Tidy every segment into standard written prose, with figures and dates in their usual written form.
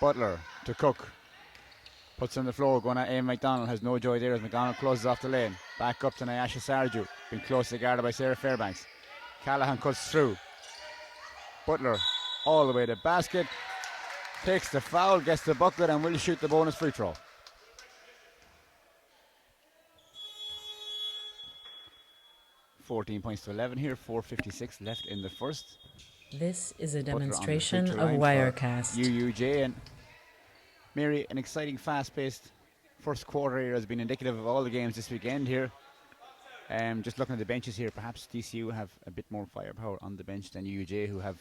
Butler to Cook. Puts on the floor, going at Aim McDonald. Has no joy there as McDonald closes off the lane. Back up to Nyasha Sarju. Been closely guarded by Sarah Fairbanks. Callahan cuts through. Butler all the way to basket. Takes the foul, gets the bucket, and will shoot the bonus free throw. (14 points to 11 here, 4:56 left in the first. This is a demonstration of Wirecast. UUJ. And Mary, an exciting, fast-paced first quarter here has been indicative of all the games this weekend here. Just looking at the benches here, perhaps DCU have a bit more firepower on the bench than UUJ, who have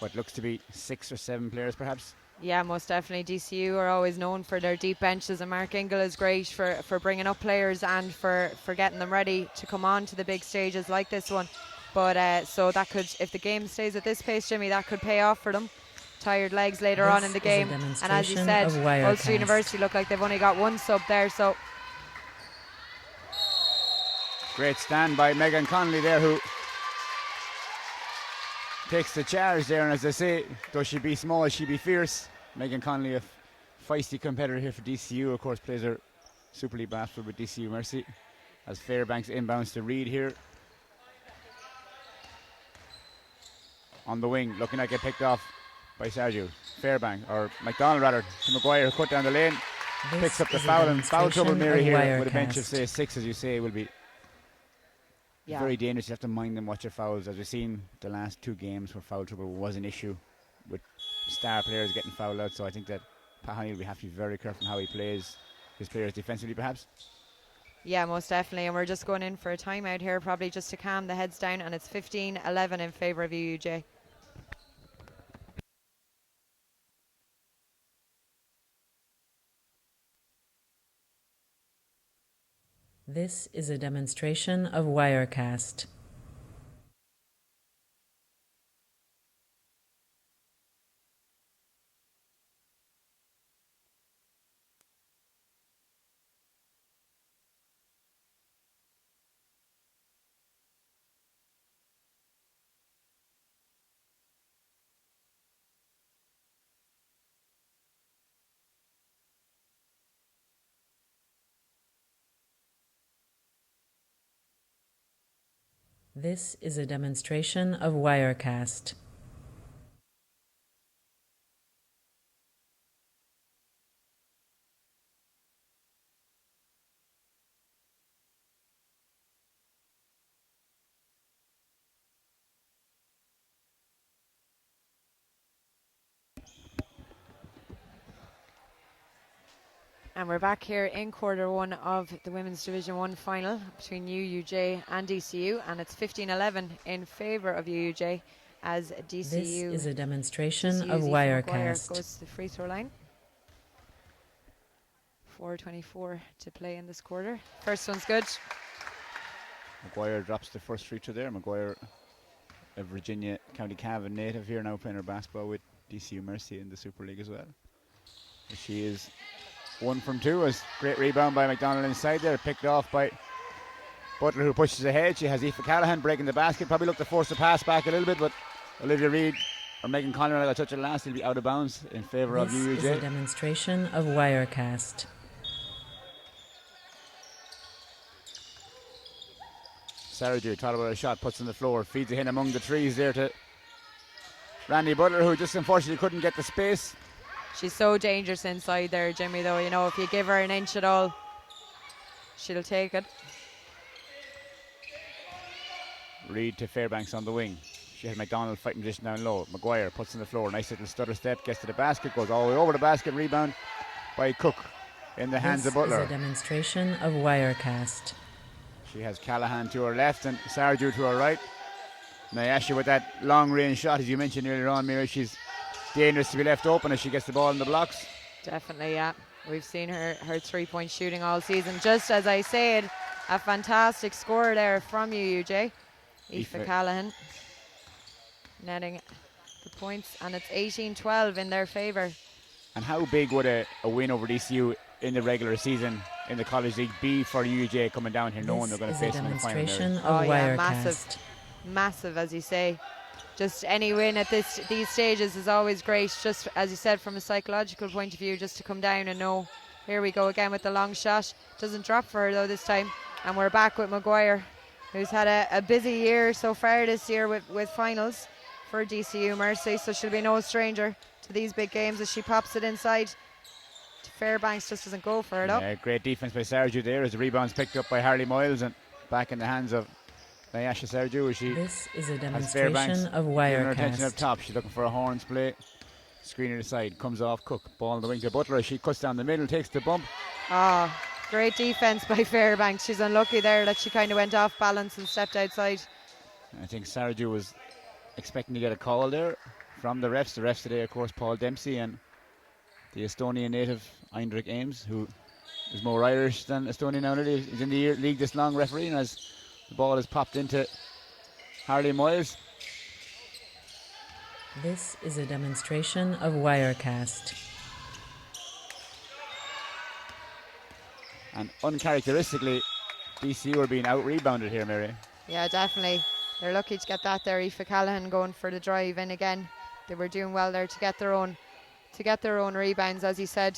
what looks to be 6 or 7 players perhaps. Yeah, most definitely. DCU are always known for their deep benches, and Mark Ingle is great for bringing up players and for getting them ready to come on to the big stages like this one. But so that could, if the game stays at this pace, Jimmy, that could pay off for them. Tired legs later on in the game. And as you said, Ulster University look like they've only got one sub there, so. Great stand by Megan Connolly there, who takes the charge there, and as I say, though she be small, she be fierce. Megan Connolly, a feisty competitor here for DCU, of course, plays her Super League basketball with DCU Mercy. As Fairbanks inbounds to Reid here. On the wing, looking like get picked off by Sarju. Fairbank, or McDonald rather, to Maguire, cut down the lane. Picks up the foul, and foul trouble Mary here with a bench of say 6, as you say, will be very dangerous. You have to mind them, watch your fouls. As we've seen the last 2 games where foul trouble was an issue with star players getting fouled out, so I think that Pahani will have to be very careful in how he plays his players defensively perhaps. Yeah, most definitely, and we're just going in for a timeout here, probably just to calm the heads down, and it's 15-11 in favour of UUJ. This is a demonstration of Wirecast. This is a demonstration of Wirecast. And we're back here in quarter 1 of the Women's Division 1 final between UUJ and DCU, and it's 15-11 in favour of UUJ as DCU. This is a demonstration DCU's of Wirecast. Goes to the free throw line. 4:24 to play in this quarter. First one's good. Maguire drops the first free throw there. Maguire, a Virginia County Cavan native here, now playing her basketball with DCU Mercy in the Super League as well. She is 1 from 2. As great rebound by McDonald inside there, picked off by Butler, who pushes ahead. She has Aoife Callahan breaking the basket. Probably looked to force the pass back a little bit, but Olivia Reid or Megan Conlon, I touch it last, will be out of bounds in favour of UUJ. This is a demonstration of Wirecast. Saraju thought about a shot, puts on the floor, feeds it in among the trees there to Randy Butler, who just unfortunately couldn't get the space. She's so dangerous inside there, Jimmy, though. You know, if you give her an inch at all, she'll take it. Reid to Fairbanks on the wing. She has McDonald fighting position down low. Maguire puts on the floor, nice little stutter step, gets to the basket, goes all the way over the basket, rebound by Cook in the hands of Butler. This is a demonstration of Wirecast. She has Callahan to her left and Sarju to her right. Nyasha with that long range shot, as you mentioned earlier on, Mira, she's dangerous to be left open as she gets the ball in the blocks. Definitely, yeah. We've seen her 3-point shooting all season. Just as I said, a fantastic score there from UUJ. Aoife Callahan netting the points, and it's 18-12 in their favour. And how big would a win over DCU in the regular season in the College League be for UUJ coming down here knowing they're going to face them in the final? This is a demonstration of Wirecast. Massive, as you say. just any win at these stages is always great. Just as you said, from a psychological point of view, just to come down and know, here we go again with the long shot. Doesn't drop for her though this time. And we're back with Maguire, who's had a busy year so far this year with finals for DCU Mercy. So she'll be no stranger to these big games as she pops it inside. Fairbanks just doesn't go for it up. Yeah, great defense by Sergio there as the rebound's picked up by Harley Moyles and back in the hands of Nyasha Sergio as she This is a has Fairbanks demonstration of giving her attention up Wirecast. top. She's looking for a horns play. Screen to the side, comes off Cook. Ball on the wing to Butler as she cuts down the middle, takes the bump. Oh, great defense by Fairbanks. She's unlucky there that she kind of went off balance and stepped outside. I think Sergio was expecting to get a call there from the refs. The refs today, of course, Paul Dempsey and the Estonian native Eindrik Ames, who is more Irish than Estonian now. He's in the league this long refereeing as the ball is popped into Harley Moyles. This is a demonstration of Wirecast. And uncharacteristically, DCU are being out-rebounded here, Mary. Yeah, definitely. They're lucky to get that there. Aoife Callahan going for the drive in again. They were doing well there to get their own rebounds, as you said.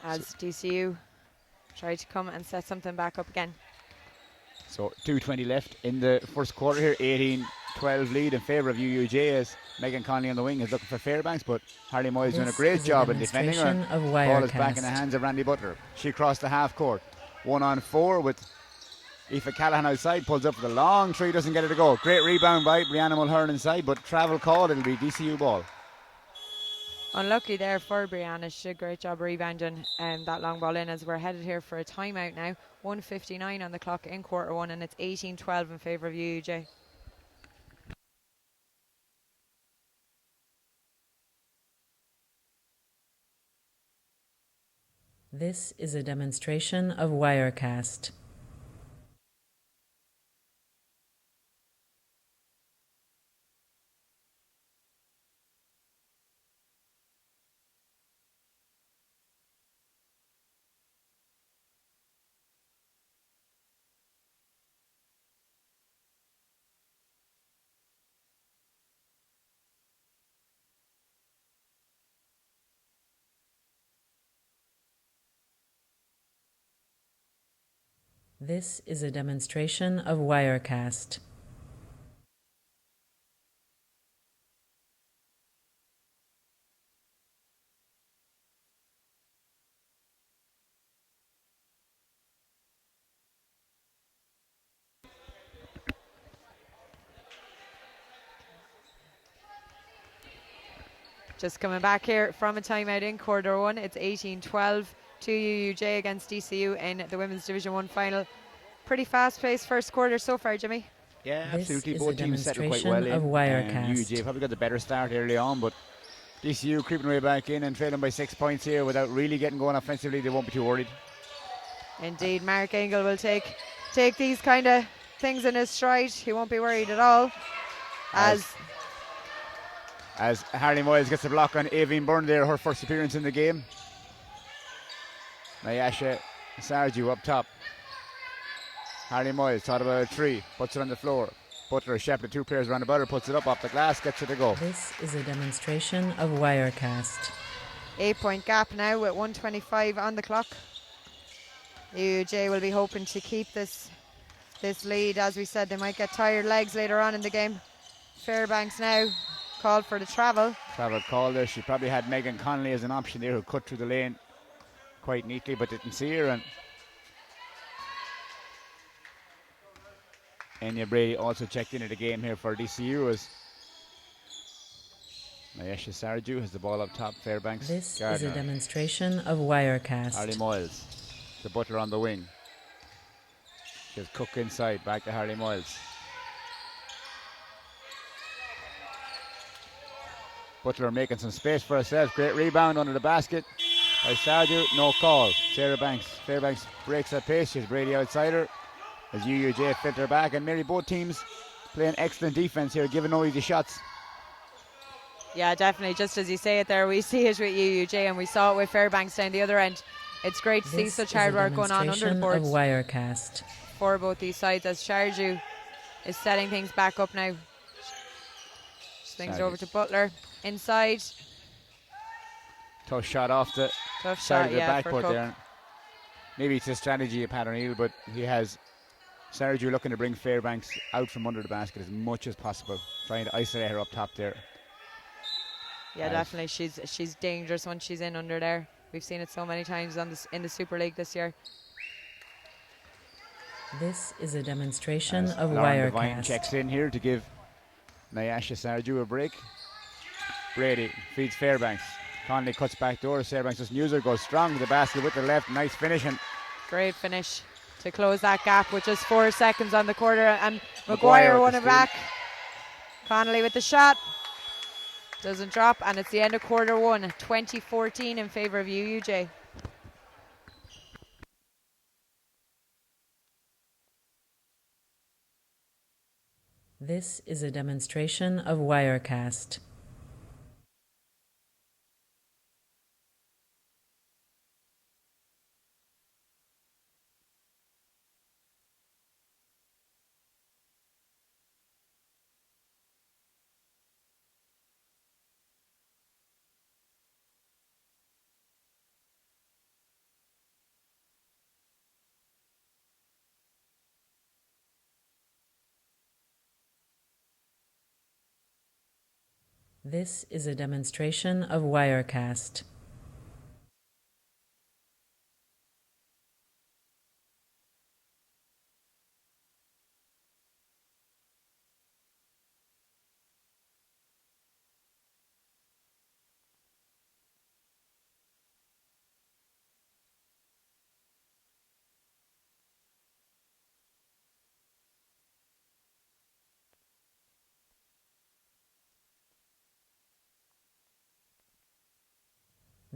As DCU try to come and set something back up again. So 2:20 left in the first quarter here. 18-12 lead in favour of UUJ as Megan Conley on the wing is looking for Fairbanks, but Harley Moyes doing a This great is a job in defending her. demonstration of Ball is back in the Wirecast. hands of Randy Butler. She crossed the half court. 1-on-4 with Aoife Callahan outside, pulls up for the long three, doesn't get it to go. Great rebound by Brianna Mulhern inside, but travel call, it'll be DCU ball. Unlucky there for Brianna. She did a great job rebounding that long ball in as we're headed here for a timeout now. 1:59 on the clock in quarter one, and it's 18-12 in favour of UUJ. This is a demonstration of Wirecast. This is a demonstration of Wirecast. Just coming back here from a timeout in quarter one. It's 18-12 to UUJ against DCU in the Women's Division 1 final. Pretty fast-paced first quarter so far, Jimmy. Yeah, This absolutely. is Both a teams settled quite well demonstration in. of Wirecast. UUJ probably got the better start early on, but DCU creeping way back in and trailing by 6 points here without really getting going offensively. They won't be too worried. Indeed, Mark Engel will take these kind of things in his stride. He won't be worried at all. As Harley Moyles gets a block on Aveen Byrne there, her first appearance in the game. Nyasha Sarju up top. Harley Moyles thought about a three, puts it on the floor. Butler, Shepley, two players around about her, puts it up off the glass, gets it to go. This is a demonstration of Wirecast. 8-point gap now with 1:25 on the clock. UUJ will be hoping to keep this lead. As we said, they might get tired legs later on in the game. Fairbanks now called for the travel. Travel call there. She probably had Megan Connolly as an option there who cut through the lane quite neatly but didn't see her. And Enya Brady also checked into the game here for DCU as Nyasha Sarju has the ball up top. Fairbanks. This Gardner. is a demonstration of Harley Wirecast. Moyles. The Butler on the wing. She has Cook inside. Back to Harley Moyles. Butler making some space for herself. Great rebound under the basket by Sarju. No call. Fairbanks breaks that pace. She's Brady outside her as UUJ filter back. And Mary, both teams playing excellent defense here, giving no easy shots. Yeah, definitely. Just as you say it there, we see it with UUJ and we saw it with Fairbanks down the other end. It's great to see This such is a hard work going on under the demonstration of boards Wirecast. for both these sides as Sharju is setting things back up now. Swings over to Butler. Inside. Tough shot off the Tough side shot, of the yeah, for backboard Cook. there. Maybe it's a strategy of Pat O'Neill, but he has Sergio looking to bring Fairbanks out from under the basket as much as possible, trying to isolate her up top there. Yeah, definitely. She's dangerous when she's in under there. We've seen it so many times in the Super League this year. This is a demonstration As of Lauren Devine Wirecast. checks in here to give Nyasha Sarju a break. Brady feeds Fairbanks. Conley cuts back door. Fairbanks doesn't use her. Goes strong to the basket with the left. Nice finishing. Great finish to close that gap with just 4 seconds on the quarter. And Maguire won it back. Connolly with the shot. Doesn't drop. And it's the end of quarter 1. 2014 in favour of UUJ. This is a demonstration of Wirecast. This is a demonstration of Wirecast.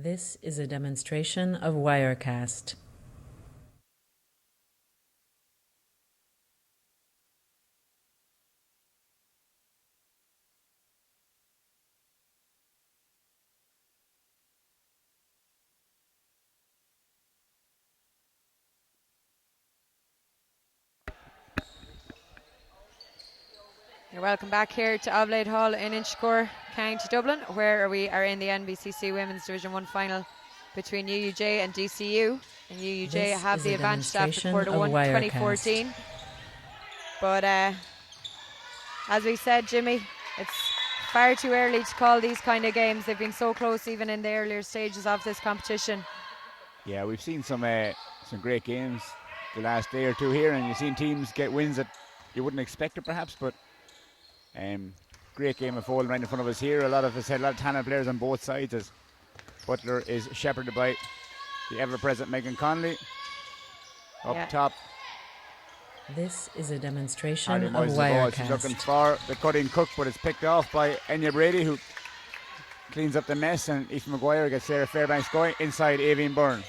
This is a demonstration of Wirecast. You're welcome back here to Oblate Hall in Inchicore, County Dublin, where we are in the NBCC Women's Division 1 final between UUJ and DCU. And UUJ This have is the a advantage after demonstration quarter of 1, Wirecast. 2014. But as we said, Jimmy, it's far too early to call these kind of games. They've been so close even in the earlier stages of this competition. Yeah, we've seen some great games the last day or two here, and you've seen teams get wins that you wouldn't expect it perhaps, but great game of football right in front of us here. A lot of talented players on both sides, as Butler is shepherded by the ever-present Megan Conley. Up top. This is a demonstration Hardy of Moyes the ball. She's looking Wirecast. for the cutting Cook, but it's picked off by Enya Brady, who cleans up the mess, and Aoife Maguire gets Sarah Fairbanks going. Inside, Aoife Byrne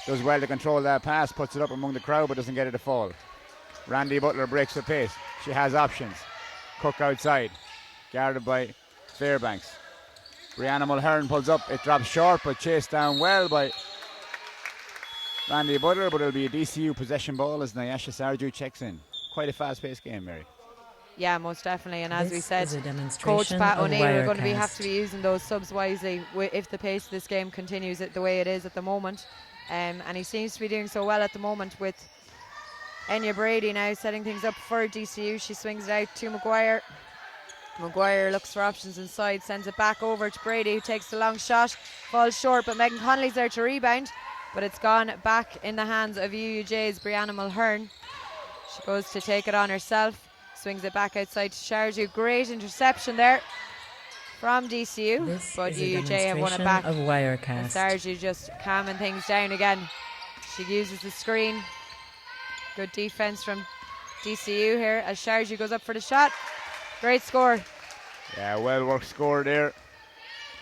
does well to control that pass, puts it up among the crowd, but doesn't get it to fall. Randy Butler breaks the pace. She has options. Cook outside, guarded by Fairbanks. Brianna Mulhern pulls up. It drops short, but chased down well by Randy Butler, but it'll be a DCU possession ball as Nyasha Sarju checks in. Quite a fast-paced game, Mary. Yeah, most definitely. And as we This said, is a Coach demonstration Pat of O'Neill are going to Wirecast. have to be using those subs wisely if the pace of this game continues the way it is at the moment. And he seems to be doing so well at the moment with Enya Brady now setting things up for DCU. She swings it out to Maguire. Maguire looks for options inside, sends it back over to Brady, who takes the long shot, falls short, but Megan Connolly's there to rebound. But it's gone back in the hands of UUJ's Brianna Mulhern. She goes to take it on herself, swings it back outside to Sharjah. Great interception there from DCU, This but is a UUJ have won it demonstration back. of And Wirecast. Sharjah just calming things down again. She uses the screen. Good defense from DCU here as Sharjah goes up for the shot. Great score. Yeah, well worked score there.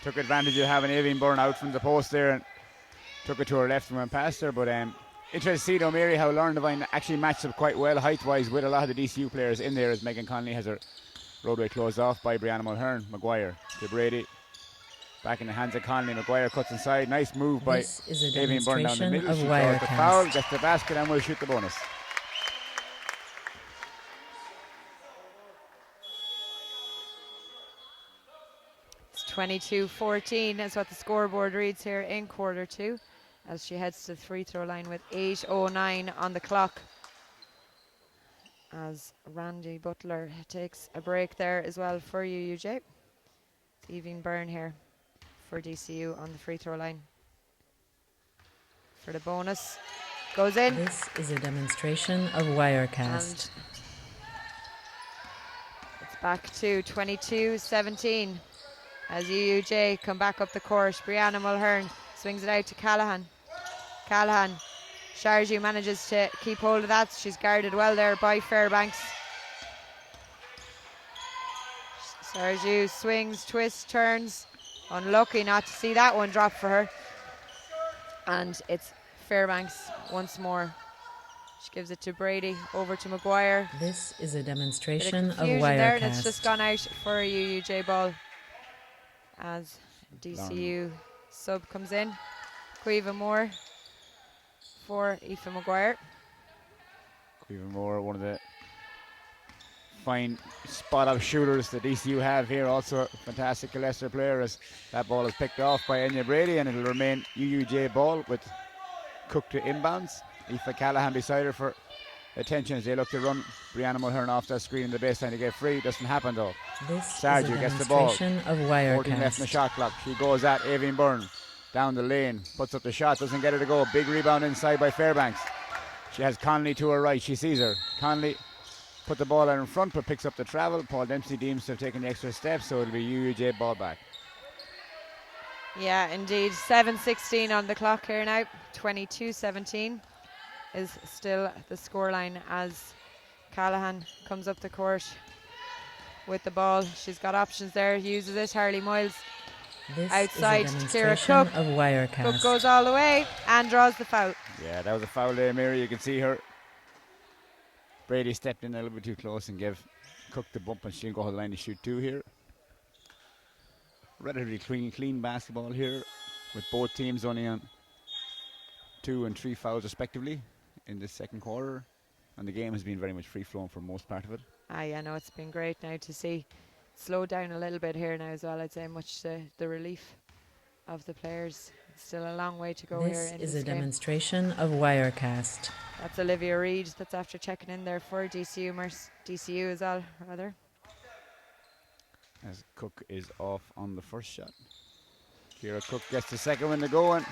Took advantage of having Aoife Byrne out from the post there and took it to her left and went past her. But interesting to see though, Mary, how Lauren Devine actually matched up quite well height-wise with a lot of the DCU players in there, as Megan Connolly has her roadway closed off by Brianna Mulhern. Maguire to Brady. Back in the hands of Connolly. Maguire cuts inside. Nice move by This is a Aoife Byrne down the demonstration middle. of She draws the foul, Wirecast. gets the basket, and will shoot the bonus. 22-14 is what the scoreboard reads here in quarter 2 as she heads to the free throw line with 8:09 on the clock. As Randy Butler takes a break there as well for UUJ. It's Evie Byrne here for DCU on the free throw line. For the bonus. Goes in. This is a demonstration of Wirecast. And it's back to 22-17 as UUJ come back up the court. Brianna Mulhern swings it out to Callahan. Callahan. Sharjou manages to keep hold of that. She's guarded well there by Fairbanks. Sharjou swings, twists, turns. Unlucky not to see that one drop for her. And it's Fairbanks once more. She gives it to Brady, over to Maguire. This is a demonstration of Wirecast. Wirecast. And it's just gone out for a UUJ ball as DCU sub comes in. Cueva Moore for Aoife Maguire. Even more, one of the fine spot-up shooters that DCU have here. Also a fantastic Leicester player as that ball is picked off by Enya Brady and it'll remain UUJ ball with Cook to inbounds. Aoife Callahan beside her for attention as they look to run Brianna Mulhern off that screen in the baseline to get free. Doesn't happen though. This Sharjou is a gets the ball. demonstration of 14 Wirecast. left in the shot clock. She goes at Aoife Byrne. Down the lane, puts up the shot, doesn't get her to go. Big rebound inside by Fairbanks. She has Connolly to her right, she sees her. Connolly put the ball out in front but picks up the travel. Paul Dempsey deems to have taken the extra step, so it'll be UUJ ball back. Yeah, indeed. 7:16 on the clock here now. 22-17 is still the scoreline as Callahan comes up the court with the ball. She's got options there, uses it. Harley Miles This outside is a to Kira demonstration Cook. of Wirecast. Cook goes all the way and draws the foul. Yeah, that was a foul there, Mary. You can see her. Brady stepped in a little bit too close and gave Cook the bump, and she'll go to the line to shoot 2 here. Relatively clean basketball here, with both teams only on 2 and 3 fouls respectively in this second quarter, and the game has been very much free flowing for most part of it. Yeah, no, it's been great now to see. Slow down a little bit here now as well, I'd say, much to the relief of the players. Still a long way to go here This in is this a game. demonstration of Wirecast. That's Olivia Reid that's after checking in there for DCU as well, rather. As Cook is off on the first shot. Kira Cook gets the second one to go and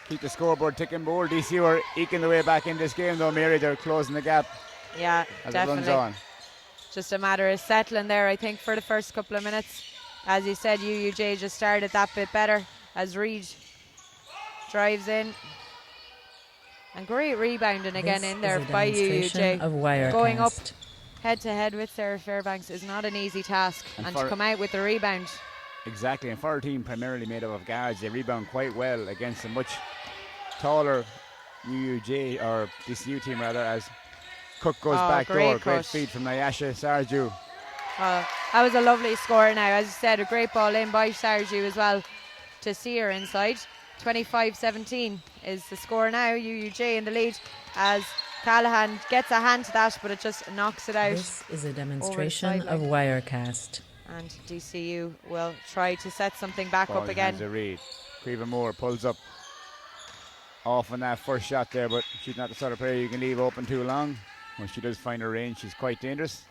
keep the scoreboard ticking more. DCU are eking the way back in this game though, Mary. They're closing the gap Yeah, as definitely. it runs on. Just a matter of settling there, I think, for the first couple of minutes. As you said, UUJ just started that bit better as Reid drives in. And great rebounding again This in there is a by demonstration UUJ. of Wirecast. Going up head to head with Sarah Fairbanks is not an easy task. And And to come out with the rebound. Exactly, and for our team primarily made up of guards, they rebound quite well against a much taller UUJ or DCU team rather, as Cook goes back door. Great feed from Nyasha Sharjou. That was a lovely score now. As you said, a great ball in by Sharjou as well to see her inside. 25-17 is the score now. UUJ in the lead as Callahan gets a hand to that, but it just knocks it out. This is a demonstration of sideline. Wirecast. And DCU will try to set something back up again. Reid. Cueva Moore pulls up off on that first shot there, but she's not the sort of player you can leave open too long. When she does find her range, she's quite dangerous.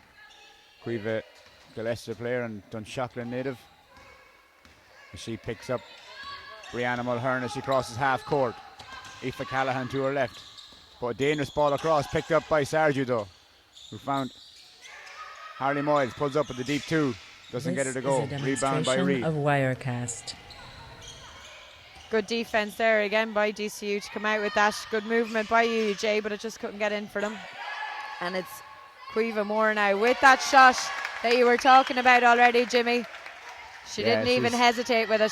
Cueva, the Leicester player and Dunshaughlin native. And she picks up Brianna Mulhern as she crosses half court. Aoife Callahan to her left. But a dangerous ball across, picked up by Sharjou though, who found Harley Moyles, pulls up with the deep 2. Doesn't get her to go. Rebound by Reid. Of Wirecast. Good defense there again by DCU to come out with that. Good movement by UUJ, but it just couldn't get in for them. And it's Cueva Moore now with that shot that you were talking about already, Jimmy. She didn't even hesitate with it.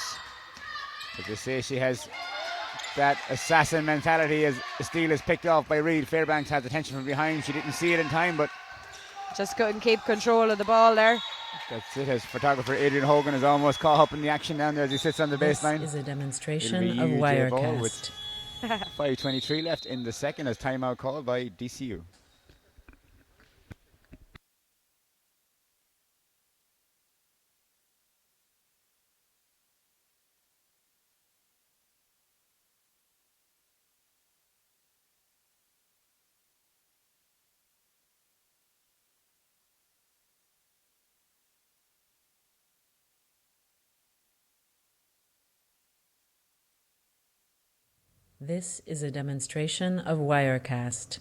As they say, she has that assassin mentality as the steal is picked off by Reid. Fairbanks has attention from behind. She didn't see it in time, but just couldn't keep control of the ball there. That's it, as photographer Adrian Hogan is almost caught up in the action down there as he sits on the baseline. This is a demonstration of UUJ Wirecast. ball with 5:23 left in the second as timeout called by DCU. This is a demonstration of Wirecast.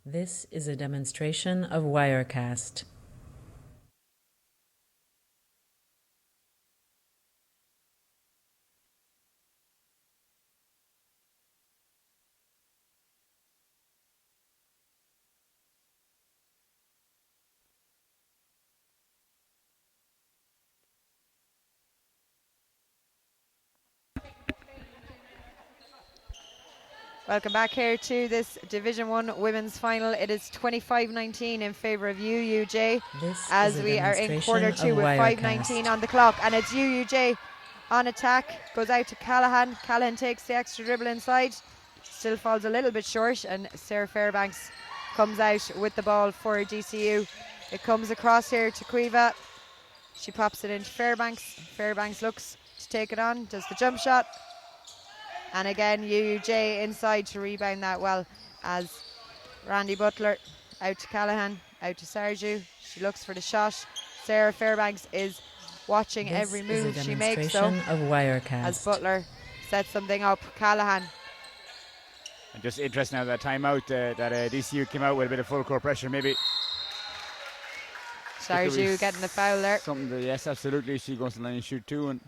This is a demonstration of Wirecast. Welcome back here to this Division 1 women's final. It is 25-19 in favour of UUJ as we are in quarter 2 with 5:19 on the clock, and it's UUJ on attack, goes out to Callahan. Callahan takes the extra dribble inside, still falls a little bit short, and Sarah Fairbanks comes out with the ball for DCU. It comes across here to Cueva. She pops it into Fairbanks. Fairbanks looks to take it on, does the jump shot. And again, UUJ inside to rebound that well, as Randy Butler out to Callahan, out to Sarju. She looks for the shot. Sarah Fairbanks is watching every move she makes, though, of Wirecast. as Butler sets something up. Callahan. And just interesting now that timeout that DCU came out with a bit of full court pressure, maybe. Sarju getting the foul there. Something that, yes, absolutely. She goes to the line and shoot too, and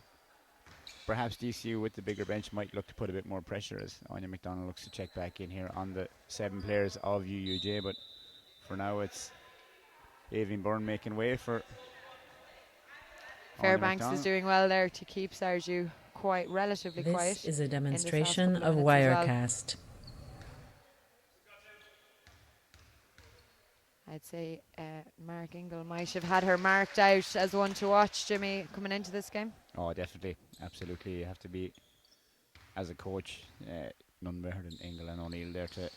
perhaps DCU with the bigger bench might look to put a bit more pressure as Anya McDonald looks to check back in here on the 7 players of UUJ. But for now, it's Avian Byrne making way for Fairbanks is doing well there to keep Sarju relatively quiet. This is a demonstration of Wirecast. I'd say Mark Ingle might have had her marked out as one to watch, Jimmy, coming into this game. Oh, definitely. Absolutely. You have to be, as a coach, none better than Ingle and O'Neill there to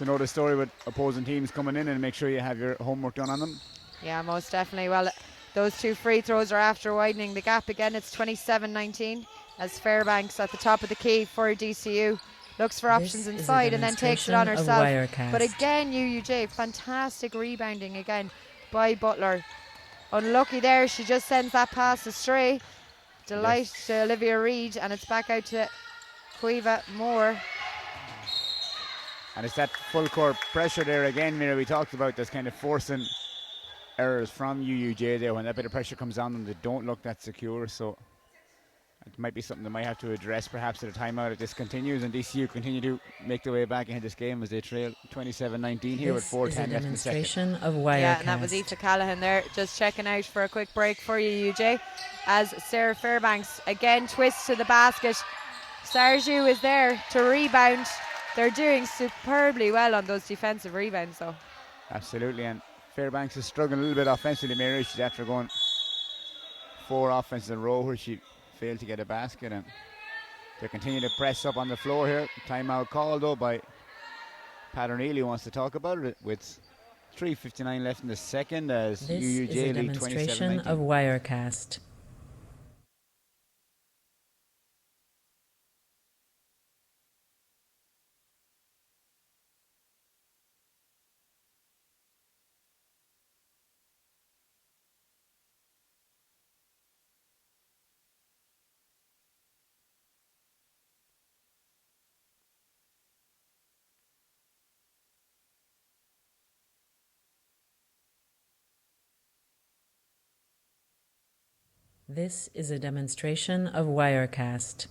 know the story with opposing teams coming in and make sure you have your homework done on them. Yeah, most definitely. Well, those 2 free throws are after widening the gap again. It's 27-19 as Fairbanks at the top of the key for DCU. Looks for options inside and then takes it on herself. But again, UUJ, fantastic rebounding again by Butler. Unlucky there, she just sends that pass astray. Delight to Olivia Reid, and it's back out to Cueva Moore. And it's that full court pressure there again, Mira, we talked about, that's kind of forcing errors from UUJ there. When that bit of pressure comes on them, they don't look that secure, so it might be something they might have to address perhaps at a timeout if this continues, and DCU continue to make their way back into this game as they trail 27-19 here with 4:10 left in the second. Of Wirecast. Yeah, and that was Aoife Callahan there, just checking out for a quick break for UUJ as Sarah Fairbanks again twists to the basket. Sarju is there to rebound. They're doing superbly well on those defensive rebounds, though. Absolutely, and Fairbanks is struggling a little bit offensively, Mary. She's after going 4 offenses in a row where she failed to get a basket, and they continue to press up on the floor here. Timeout called though by Pat O'Neill, who wants to talk about it with 3:59 left in the second as This UUJ is a lead demonstration 27-19. of Wirecast. This is a demonstration of Wirecast.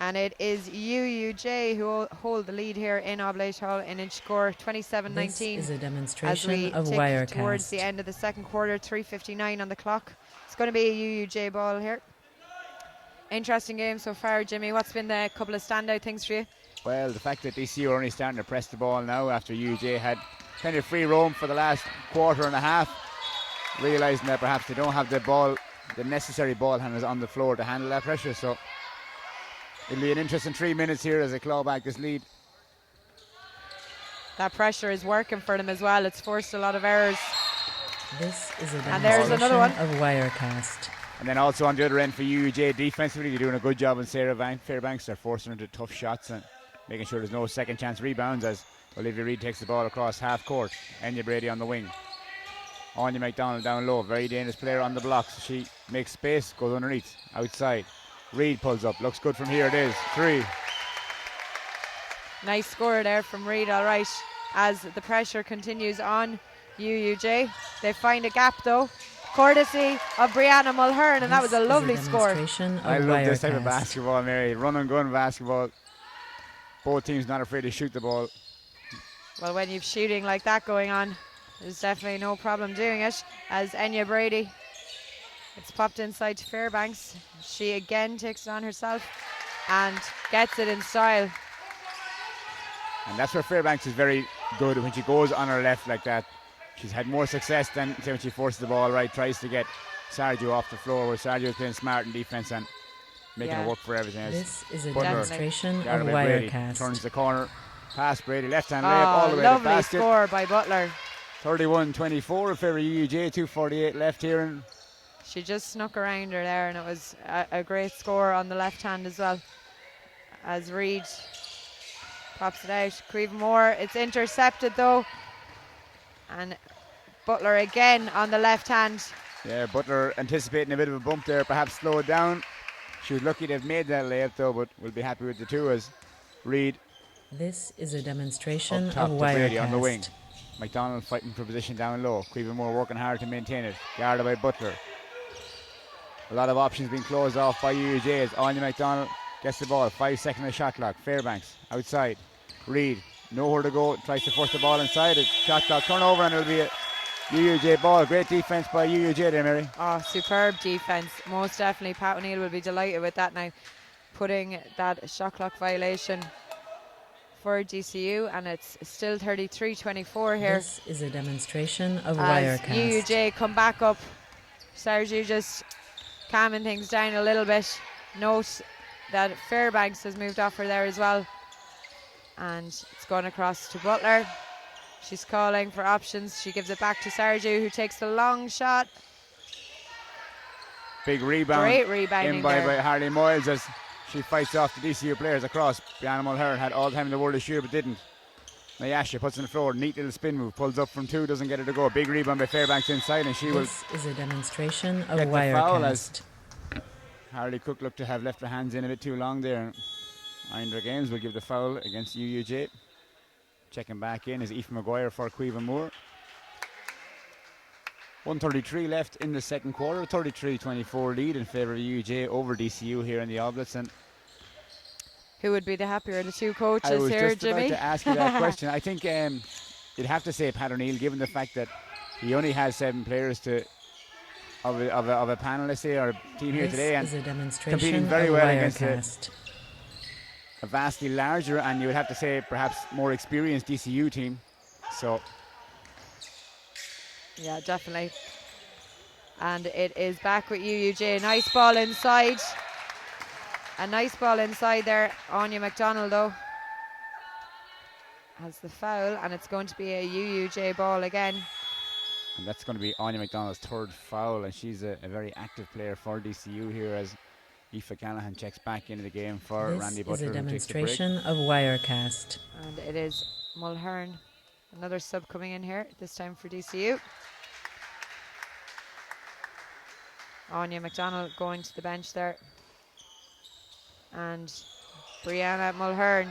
And it is UUJ who hold the lead here in Oblate Hall in inch score 27-19. This is a As demonstration we of tick towards the Wirecast. end of the second quarter, 3:59 on the clock. It's going to be a UUJ ball here. Interesting game so far, Jimmy. What's been the couple of standout things for you? Well, the fact that DCU are only starting to press the ball now after UJ had kind of free roam for the last quarter and a half, realising that perhaps they don't have the necessary ball handlers on the floor to handle that pressure. So it'll be an interesting 3 minutes here as they claw back this lead. That pressure is working for them as well. It's forced a lot of errors. This is a And there's another one. demonstration of Wirecast. And then also on the other end for UJ, defensively, they're doing a good job on Fairbanks. They're forcing her to tough shots and making sure there's no second chance rebounds as Olivia Reid takes the ball across half court. Enya Brady on the wing. Anya McDonald down low. Very dangerous player on the blocks. She makes space, goes underneath, outside. Reid pulls up. Looks good from here. It is. 3. Nice score there from Reid, all right. As the pressure continues on UUJ. They find a gap though. Courtesy of Brianna Mulhern, and that was a lovely score. I love this type of basketball, Mary. Run and gun basketball. Both teams not afraid to shoot the ball. Well, when you've shooting like that going on, there's definitely no problem doing it. As Enya Brady, it's popped inside to Fairbanks. She again takes it on herself and gets it in style. And that's where Fairbanks is very good when she goes on her left like that. She's had more success than say when she forces the ball right, tries to get Sergio off the floor, where Sergio is playing smart in defense and making it work for everything. This is a Butler, demonstration of guarded by Brady, Wirecast. turns the corner, pass Brady, left-hand layup all the way to the lovely basket. score by Butler. 31-24 in favour of UUJ, 2:48 left here. And She just snuck around her there, and it was a great score on the left hand as well. As Reid pops it out, Caoimhe Moore, it's intercepted though. And Butler again on the left hand. yeah, Butler anticipating a bit of a bump there, perhaps slow it down. She was lucky to have made that layup though, but we'll be happy with the 2 as Reid This is a demonstration up top of to Brady on the wing. Wirecast. McDonald fighting for position down low. Caoimhe Moore working hard to maintain it. Guarded by Butler. A lot of options being closed off by UUJ as Anya McDonald gets the ball. 5 seconds of shot clock. Fairbanks outside. Reid nowhere to go. Tries to force the ball inside it. Shot clock turnover and it'll be a UUJ ball. Great defense by UUJ there, Mary. Oh, superb defense. Most definitely. Pat O'Neill will be delighted with that now. Putting that shot clock violation for DCU, and it's still 33-24 here. This is a demonstration of As Wirecast. UUJ come back up. Sergio just calming things down a little bit. Note that Fairbanks has moved off her there as well. And it's going across to Butler. She's calling for options. She gives it back to Sergio, who takes the long shot. Big rebound. Great rebounding in by there. Harley Moyles as she fights off the DCU players across. Brianna Mulhern had all the time in the world to shoot but didn't. Nyasha puts on the floor, neat little spin move, pulls up from 2, doesn't get it to go. Big rebound by Fairbanks inside and she will This is a demonstration of get the foul Wirecast. as Harley Cook looked to have left her hands in a bit too long there. Indra Games will give the foul against UUJ. Checking back in is Aoife Maguire for Caoimhe Moore. 1:33 left in the second quarter. 33-24 lead in favour of UUJ over DCU here in the Oblates. And Who would be the happier of the two coaches I was here, just Jimmy? about to ask you that question. I think you'd have to say Pat O'Neill, given the fact that he only has 7 players of a panel, let's say, or a team here This today, and is a demonstration competing very of well against Wirecast. a vastly larger and you would have to say perhaps more experienced DCU team. So Yeah, definitely. And it is back with UUJ. Nice ball inside. A nice ball inside there. Anya McDonald, though, has the foul, and it's going to be a UUJ ball again. and that's going to be Anya McDonald's 3rd foul, and she's a very active player for DCU here as Aoife Callahan checks back into the game for This Randy is Butler, a who takes the break. demonstration of Wirecast. And it is Mulhern, another sub coming in here, this time for DCU. Anya McDonald going to the bench there. And Brianna Mulhern.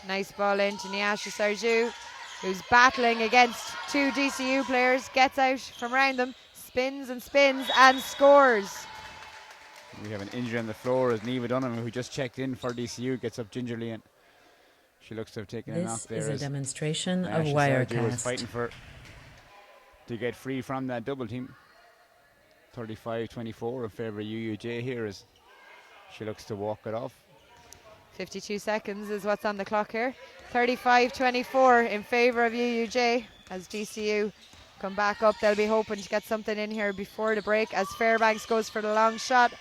Nice ball into Nyasha Sergio, who's battling against 2 DCU players. Gets out from around them, spins and scores. We have an injury on the floor as Neva Dunham, who just checked in for DCU, gets up gingerly and she looks to have taken a knock there. This is a demonstration of Sergio was Wirecast. fighting to get free from that double team. 35-24 in favour of UUJ here as she looks to walk it off. 52 seconds is what's on the clock here. 35-24 in favour of UUJ as DCU come back up. They'll be hoping to get something in here before the break as Fairbanks goes for the long shot.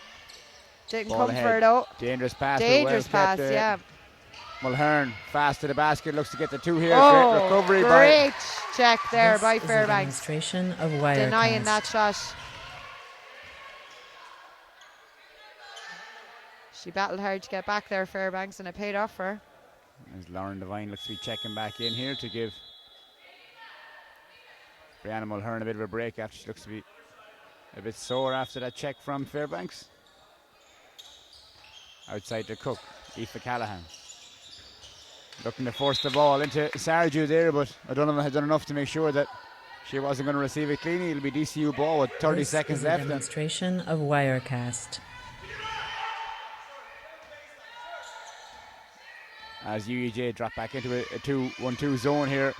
Didn't Ball come ahead. for it though. Dangerous pass. Dangerous pass, yeah. Mulhern fast to the basket, looks to get the two here. Oh, great recovery great check there This by is a Fairbanks. demonstration of Wirecast. Denying that shot. She battled hard to get back there, Fairbanks, and it paid off for her. As Lauren Devine looks to be checking back in here to give Brianna Mulhern a bit of a break after she looks to be a bit sore after that check from Fairbanks. Outside to Cook, Aoife Callahan. Looking to force the ball into Sarju there, but O'Donovan had done enough to make sure that she wasn't going to receive it cleanly. It'll be DCU ball with 30 seconds This is left. a demonstration of Wirecast. As UUJ drop back into a 2-1-2 zone here.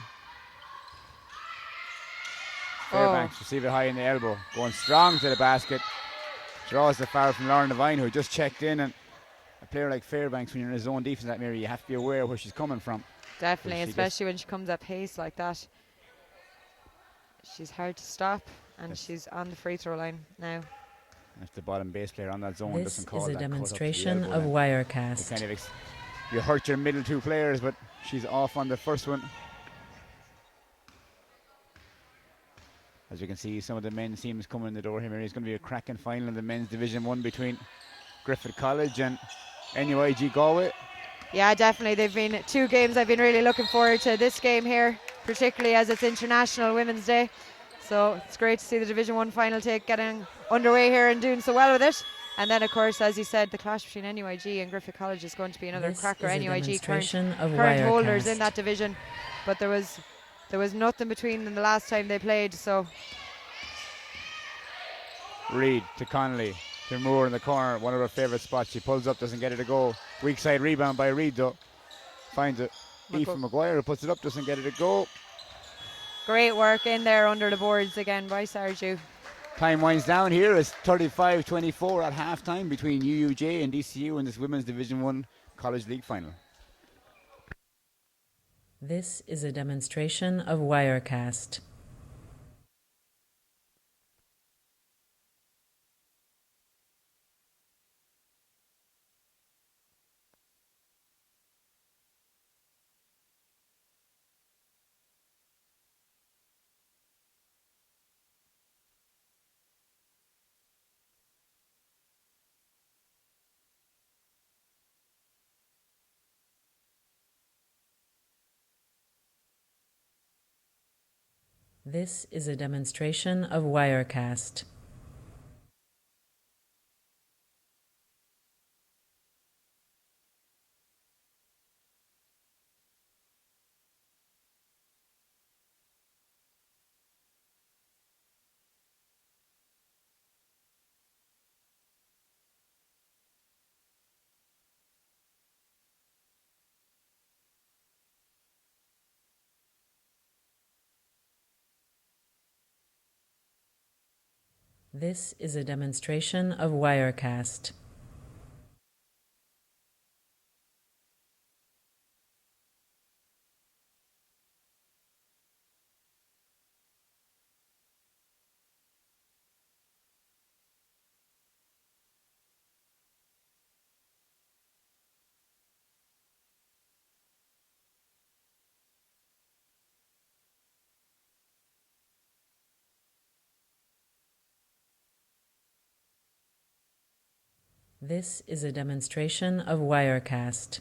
Fairbanks receive it high in the elbow, going strong to the basket. Draws the foul from Lauren Devine, who just checked in. And a player like Fairbanks, when you're in a zone defense that area, you have to be aware where she's coming from. Definitely, especially when she comes at pace like that. She's hard to stop, and she's on the free throw line now. If the bottom base player on that zone This doesn't call is a that demonstration cut of up Wirecast. to the elbow, you hurt your middle two players, but she's off on the first one. As you can see, some of the men's teams coming in the door here. It's going to be a cracking final in the men's Division 1 between Griffith College and NUIG Galway. Yeah, definitely. They've been two games I've been really looking forward to. This game here, particularly as it's International Women's Day. So it's great to see the Division 1 final getting underway here and doing so well with it. And then, of course, as you said, the clash between NUIG and Griffith College is going to be another This cracker. is a NUIG demonstration of current holders Wirecast. in that division. But there was nothing between them the last time they played. So Reid to Connolly, to Moore in the corner, one of her favourite spots. She pulls up, doesn't get it to go. Weak side rebound by Reid though. Finds it. Aoife Maguire who puts it up, doesn't get it to go. great work in there under the boards again by Sarju. Time winds down here. It's 35-24 at half time between UUJ and DCU in this Women's Division 1 College League final. This is a demonstration of Wirecast. This is a demonstration of Wirecast. This is a demonstration of Wirecast. This is a demonstration of Wirecast.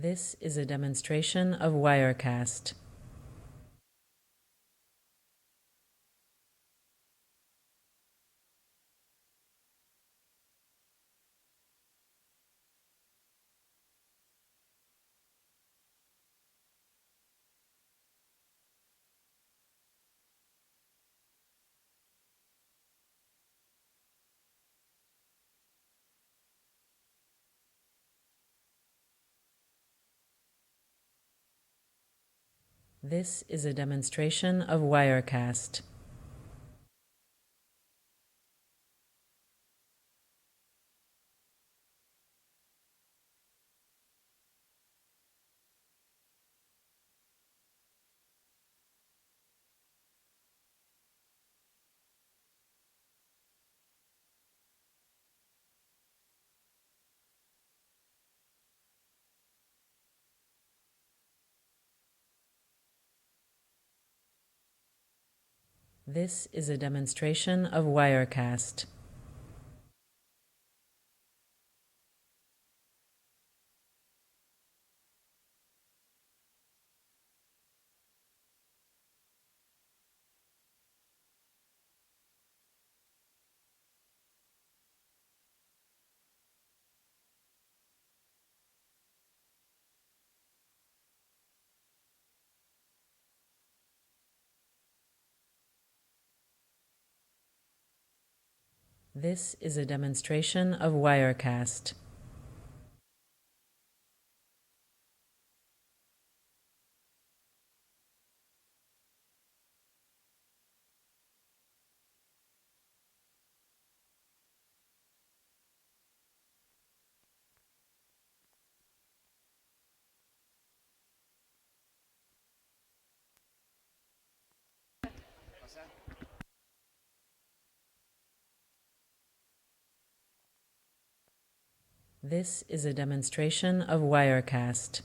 This is a demonstration of Wirecast. This is a demonstration of Wirecast. This is a demonstration of Wirecast. This is a demonstration of Wirecast. This is a demonstration of Wirecast.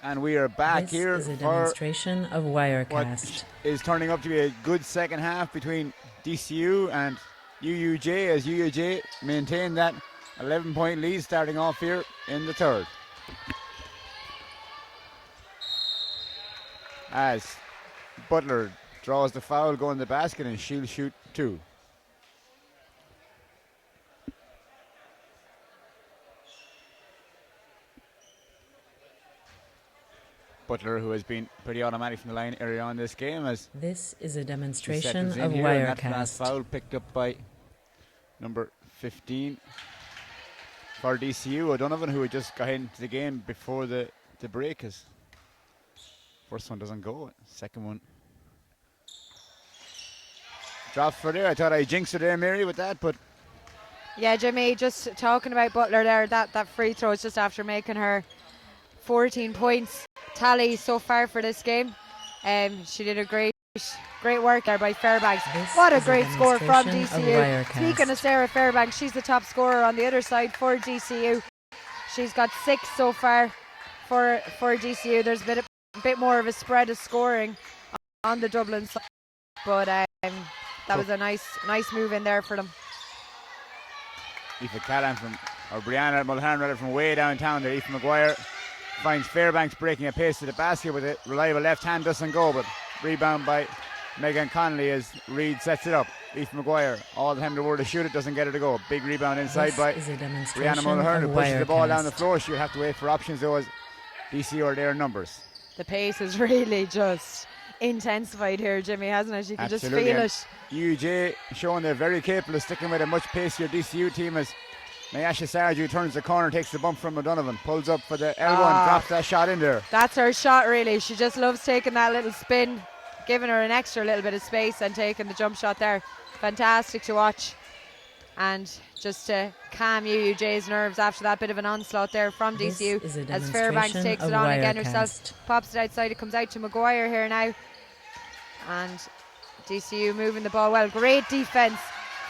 And we are back This here is a for demonstration of what Wirecast. is turning up to be a good second half between DCU and UUJ, as UUJ maintain that 11-point lead starting off here in the third. As Butler draws the foul, go in the basket, and she'll shoot two. Butler, who has been pretty automatic from the line earlier on this game, as This is a he demonstration settles in of here, and that last Wirecast. foul picked up by number 15 for DCU, O'Donovan, who had just got into the game before the break. As first one doesn't go, second one drops for there. I thought I jinxed her there, Mary, with that, but Yeah, Jimmy, just talking about Butler there, that free throw is just after making her 14 points tally so far for this game. She did a great work there by Fairbanks. This What a is great score from demonstration of DCU. Wirecast. Speaking of Sarah Fairbanks, she's the top scorer on the other side for DCU. She's got 6 so far for DCU. There's been a bit more of a spread of scoring on the Dublin side, but that was a nice move in there for them. Aoife Callan or Brianna Mulholland rather, from way downtown there. Aoife Maguire finds Fairbanks breaking a pace to the basket with it. Reliable left hand, doesn't go, but rebound by Megan Connolly as Reid sets it up. Aoife Maguire, all the time in the world to shoot it, doesn't get it to go. Big rebound inside This by is a Brianna demonstration Mulholland, of who pushes the ball down the Wirecast. floor. She'll have to wait for options though, as DCU are there in numbers. The pace is really just intensified here, Jimmy, hasn't it? You can Absolutely, just feel and it. UUJ showing they're very capable of sticking with a much pacier DCU team, as Nyasha Sarju turns the corner, takes the bump from O'Donovan, pulls up for the elbow and drops that shot in there. That's her shot, really. She just loves taking that little spin, giving her an extra little bit of space and taking the jump shot there. Fantastic to watch. And just to calm UUJ's nerves after that bit of an onslaught there from This DCU, is a as Fairbanks demonstration takes of it on again Wirecast. herself, pops it outside, it comes out to Maguire here now. And DCU moving the ball well. Great defence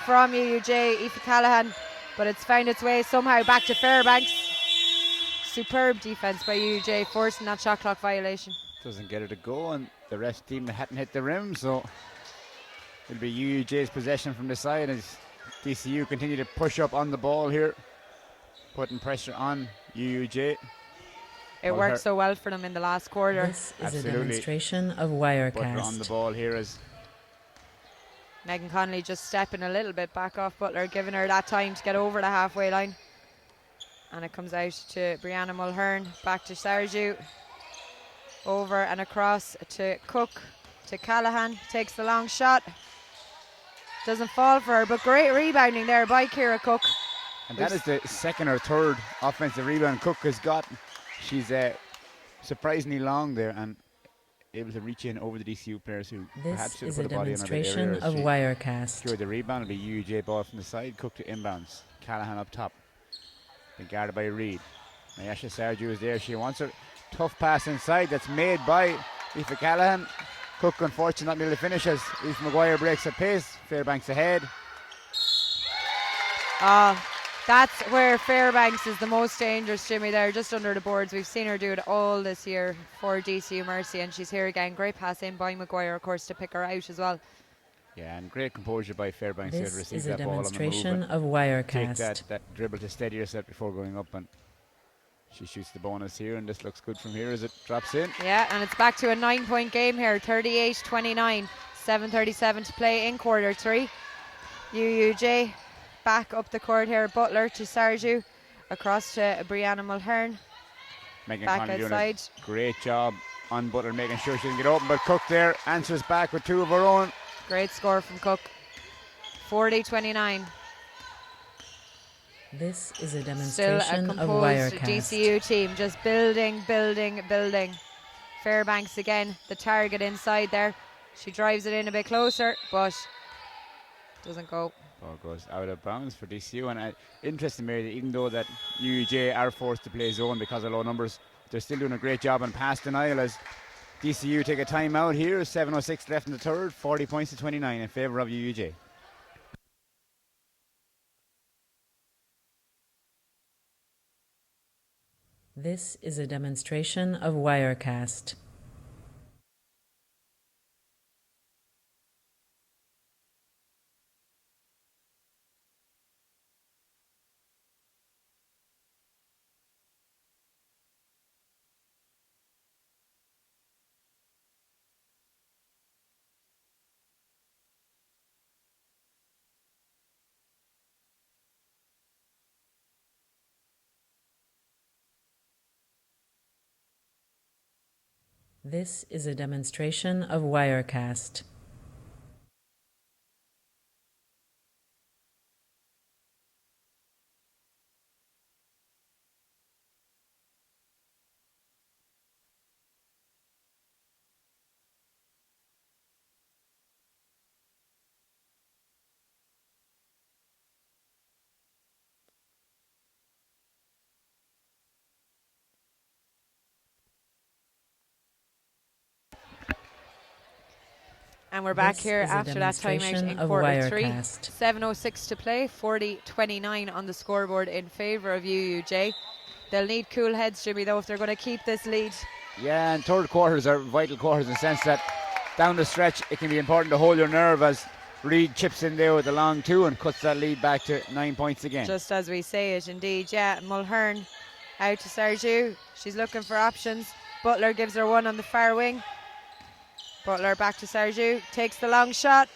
from UUJ, Aoife Callahan, but it's found its way somehow back to Fairbanks. Superb defence by UUJ, forcing that shot clock violation. Doesn't get it to go, and the rest team hadn't hit the rim, so it'll be UUJ's possession from the side as DCU continue to push up on the ball here, putting pressure on UUJ. it worked so well for them in the last quarter. This is a demonstration of Wirecast. Butler on the ball here as Megan Connolly just stepping a little bit back off Butler, giving her that time to get over the halfway line. And it comes out to Brianna Mulhern, back to Sarju, over and across to Cook, to Callahan, takes the long shot. Doesn't fall for her, but great rebounding there by Ciara Cook. And that is the second or third offensive rebound Cook has got. She's surprisingly long there and able to reach in over the DCU players who perhaps should have put a body on her. This is a demonstration of Wirecast. Secured the rebound. It'll be UUJ ball from the side. Cook to inbounds. Callahan up top. Been guarded by Reid. Nyasha Sarju is there. She wants her tough pass inside. That's made by Aoife Callahan. Cook unfortunately not able to finish as Aoife Maguire breaks at pace. Fairbanks ahead. That's where Fairbanks is the most dangerous, Jimmy, there, just under the boards. We've seen her do it all this year for DCU Mercy, and she's here again. Great pass in by Maguire, of course, to pick her out as well. Yeah, and great composure by Fairbanks here to receive that ball on the move. This is a demonstration of Wirecast. Take that dribble to steady yourself before going up, and she shoots the bonus here, and this looks good from here as it drops in. Yeah, and it's back to a 9-point game here, 38-29, 7:37 to play in quarter three. UUJ back up the court here. Butler to Sarju, across to Brianna Mulhern. Megan back Connolly outside. Doing a great job on Butler, making sure she doesn't get open, but Cook there answers back with two of her own. Great score from Cook. 40-29. This is a demonstration Still a of composed Wirecast. DCU team, just building. Fairbanks again, the target inside there. She drives it in a bit closer, but doesn't go. Ball goes out of bounds for DCU, and interesting, Mary, that even though that UUJ are forced to play zone because of low numbers, they're still doing a great job on pass denial as DCU take a timeout here. 7:06 left in the third, 40 points to 29 in favour of UUJ. This is a demonstration of Wirecast. This is a demonstration of Wirecast. And we're back here after that timeout in quarter three. 7:06 to play, 40-29 on the scoreboard in favour of UUJ. They'll need cool heads, Jimmy, though, if they're going to keep this lead. Yeah, and third quarters are vital quarters in the sense that down the stretch it can be important to hold your nerve as Reid chips in there with the long two and cuts that lead back to 9 points again. Just as we say it, indeed, yeah. Mulhern out to Sarju. She's looking for options. Butler gives her one on the far wing. Butler back to Sarju, takes the long shot.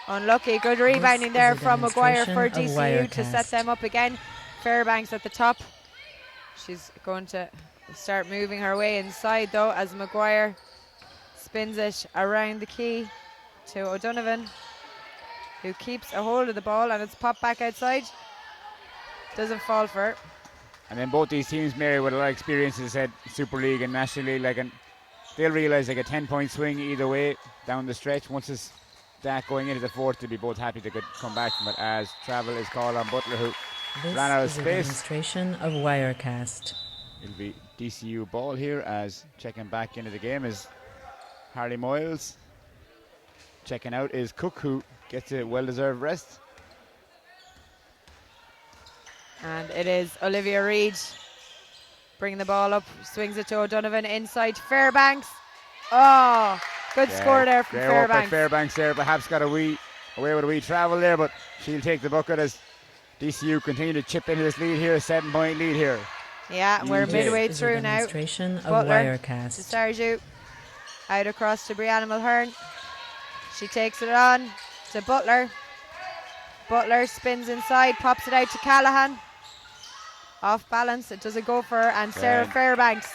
Unlucky, good rebounding there from Maguire for DCU to set them up again. Fairbanks at the top. She's going to start moving her way inside though as Maguire spins it around the key to O'Donovan, who keeps a hold of the ball, and it's popped back outside. Doesn't fall for her. And then both these teams, Mary, with a lot of experiences at Super League and National League, they'll realise like a 10-point swing either way down the stretch. Once it's that going into the fourth, they'll be both happy they could come back from it as travel is called on Butler, who ran out of space. This is a demonstration of Wirecast. It'll be DCU ball here as checking back into the game is Harley Moyles. Checking out is Cook, who gets a well-deserved rest. And it is Olivia Reid bringing the ball up, swings it to O'Donovan inside Fairbanks. Oh, good score there from Fairbanks. Fairbanks there, perhaps got away with a wee travel there, but she'll take the bucket as DCU continue to chip into this lead here, a 7-point lead here. Yeah, and we're UUJ. midway This is a through now. demonstration of Butler to Wirecast. Sarju. Out across to Brianna Mulhern. She takes it on to Butler. Butler spins inside, pops it out to Callahan. Off balance, it doesn't go for her, and Sarah Fairbanks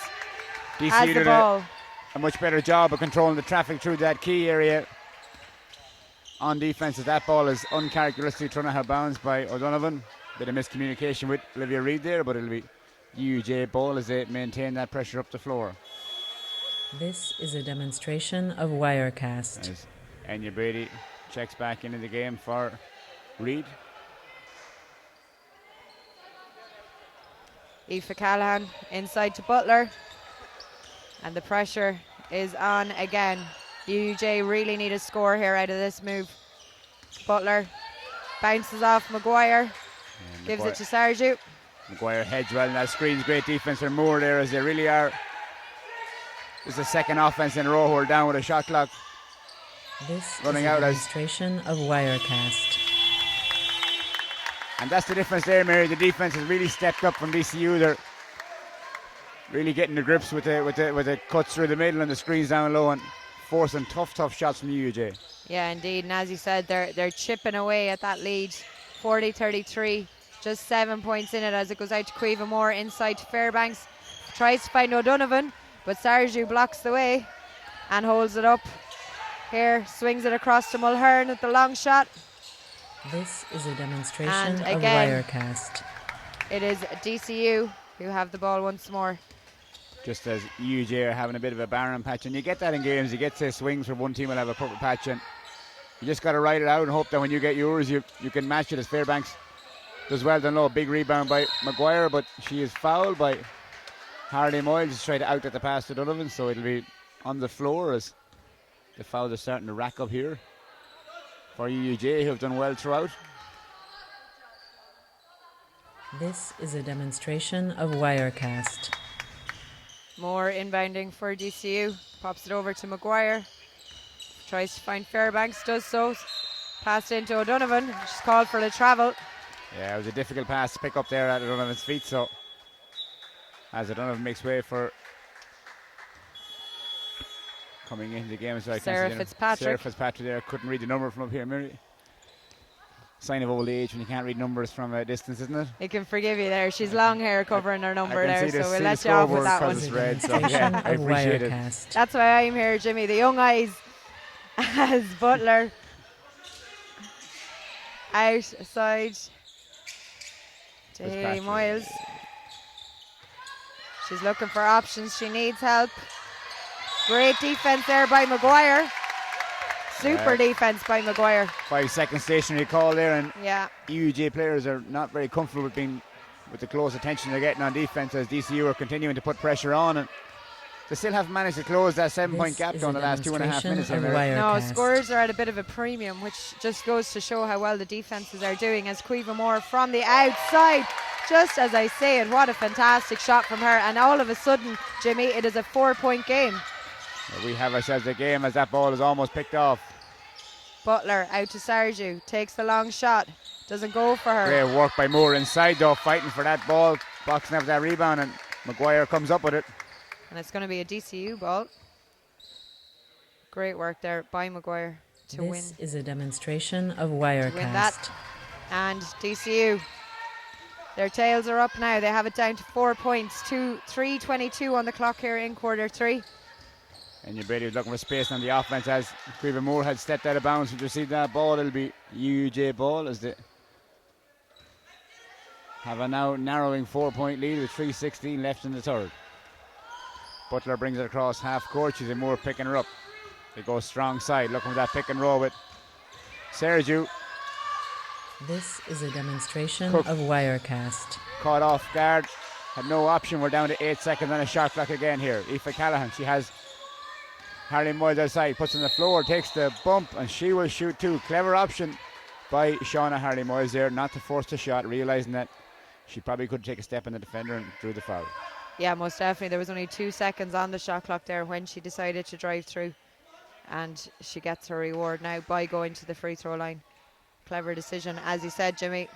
has DCU the did ball. a much better job of controlling the traffic through that key area on defence, as that ball is uncharacteristically thrown out of bounds by O'Donovan. Bit of miscommunication with Olivia Reid there, but it'll be UUJ ball as they maintain that pressure up the floor. This is a demonstration of Wirecast. As Enya Brady checks back into the game for Reid. Aoife Callahan inside to Butler. And the pressure is on again. UUJ really need a score here out of this move. Butler bounces off Maguire. Gives it to Sarju. Maguire heads well in that screens. Great defence from Moore there, as they really are. This is the second offense in a row who are down with a shot clock. This Running is a out as- demonstration of Wirecast. And that's the difference there, Mary. The defence has really stepped up from DCU. They're really getting the grips with the cuts through the middle and the screens down low and forcing tough shots from UUJ. Yeah, indeed. And as you said, they're chipping away at that lead. 40-33. Just 7 points in it as it goes out to Cueva Moore inside to Fairbanks. Tries to find O'Donovan, but Sarju blocks the way and holds it up. Here, swings it across to Mulhern at the long shot. This is a demonstration And of again, Wirecast. it is DCU who have the ball once more. Just as UUJ are having a bit of a barren patch, and you get that in games. You get, say, swings from one team will have a purple patch, and you just got to ride it out and hope that when you get yours, you can match it. As Fairbanks does well down low. Big rebound by Maguire, but she is fouled by Harley Moyle. Just try to out at the pass to Donovan, so it'll be on the floor as the fouls are starting to rack up here for UUJ, who have done well throughout. This is a demonstration of Wirecast. More inbounding for DCU. Pops it over to Maguire. Tries to find Fairbanks, does so. Pass into O'Donovan. She's called for the travel. Yeah, it was a difficult pass to pick up there at O'Donovan's feet, so as O'Donovan makes way for coming into the game. So I Sarah can't see Fitzpatrick. Sarah Fitzpatrick there. Couldn't read the number from up here, Mary. Sign of old age when you can't read numbers from a distance, isn't it? He can forgive you there. She's long hair covering her number I can there, see the- so we'll see let the you off with scoreboard that one. because it's red, so Demonstration yeah, I of appreciate it. Wirecast. That's why I'm here, Jimmy. The young eyes as Butler outside to Haley Fitzpatrick. Moyles. She's looking for options. She needs help. Great defense there by Maguire. Super Yeah. defense by Maguire. 5 second stationary call there, and Yeah. UUJ players are not very comfortable with the close attention they're getting on defense, as DCU are continuing to put pressure on, and they still haven't managed to close that 7-point This gap is down a the last 2.5 minutes. demonstration Here, of Mary. No, Wirecast. scorers are at a bit of a premium, which just goes to show how well the defenses are doing. As Cueva Moore from the outside, just as I say it, what a fantastic shot from her. And all of a sudden, Jimmy, it is a 4-point game. We have ourselves a game as that ball is almost picked off. Butler out to Sarju, takes the long shot, doesn't go for her. Great work by Moore inside though, fighting for that ball, boxing after that rebound, and Maguire comes up with it. And it's going to be a DCU ball. Great work there by Maguire to win. This is a demonstration of Win that. Wirecast. And DCU, their tails are up now. They have it down to 4 points. 3:22 on the clock here in quarter 3. And your Brady was looking for space on the offense as Cueva Moore had stepped out of bounds to receive that ball. It'll be UUJ ball as they have a now narrowing 4-point lead with 3:16 left in the third. Butler brings it across half court. She's Moore picking her up. They go strong side, looking for that pick and roll with Sergio. This is a demonstration Cook. of Wirecast. Caught off guard, had no option. We're down to 8 seconds on a shot clock again here. Aoife Callahan, she has Harley Moyles outside, puts on the floor, takes the bump, and she will shoot too. Clever option by Shauna Harley Moyles there, not to force the shot, realising that she probably could take a step in the defender and drew the foul. Yeah, most definitely. There was only 2 seconds on the shot clock there when she decided to drive through. And she gets her reward now by going to the free throw line. Clever decision, as you said, Jimmy.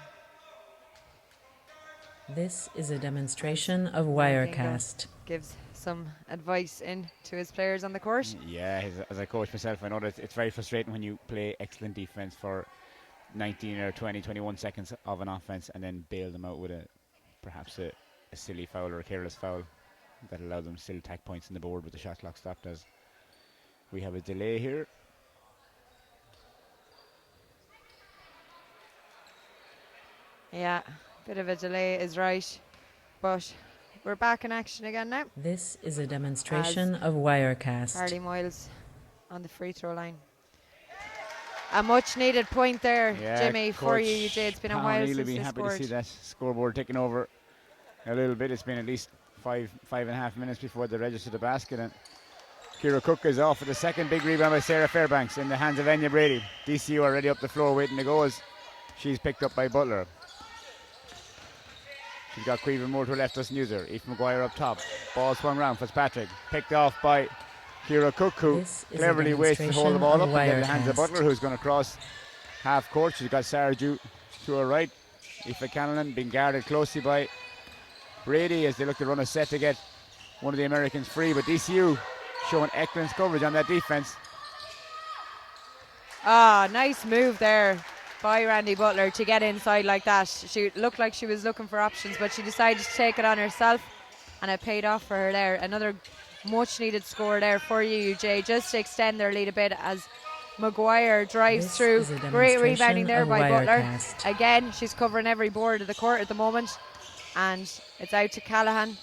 This is a demonstration of Wirecast. Gives some advice in to his players on the court. Yeah, as a coach myself, I know that it's very frustrating when you play excellent defense for 19 or 20, 21 seconds of an offense and then bail them out with perhaps a silly foul or a careless foul that allowed them still tack points in the board with the shot clock stopped, as we have a delay here. Yeah, bit of a delay is right, but we're back in action again now. This is a demonstration of Wirecast. Harley Moyles on the free throw line. A much needed point there, Jimmy, for UUJ. It's been a while since they happy scored. to see that scoreboard ticking over a little bit. It's been at least 5.5 minutes before they register the basket, and Ciara Cook is off with the second big rebound by Sarah Fairbanks in the hands of Enya Brady. DCU already up the floor waiting to go as she's picked up by Butler. She's got Queven Moore to her left, doesn't use her. Aoife Maguire up top. Ball swung round. Fitzpatrick picked off by Ciara Cook, who cleverly waits to hold the ball up and get in the hands of Butler, who's going to cross half court. She's got Sarah Dew to her right. Aoife Canavan being guarded closely by Brady as they look to run a set to get one of the Americans free, but DCU showing excellent coverage on that defense. Nice move there by Randy Butler to get inside like that. She looked like she was looking for options, but she decided to take it on herself, and it paid off for her there. Another much needed score there for UUJ, just to extend their lead a bit as Maguire drives through. Great rebounding there by Butler. Again, she's covering every board of the court at the moment, and it's out to Callahan.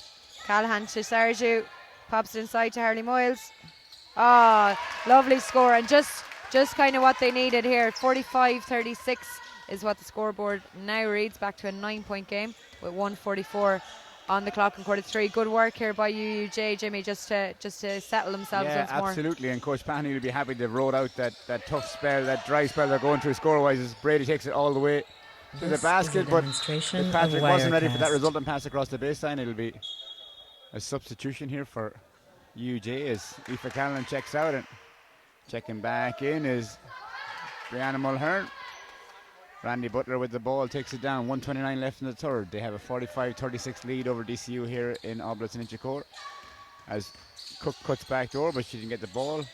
Callahan to Sergio, pops it inside to Harley Moyles. Lovely score, and just kind of what they needed here. 45-36 is what the scoreboard now reads, back to a 9-point game with 1:44 on the clock in quarter three. Good work here by UUJ, Jimmy, just to settle themselves once more. Yeah, absolutely, and Coach Panny will be happy to roll out that tough spell, that dry spell they're going through score-wise as Brady takes it all the way to the basket, but Patrick wasn't ready for that resultant pass across the baseline. It'll be a substitution here for UUJ as Aoife Callahan checks out, and checking back in is Brianna Mulhern. Randy Butler with the ball takes it down. 1:29 left in the third. They have a 45-36 lead over DCU here in Oblats and Inchicore as Cook cuts back door, but she didn't get the ball.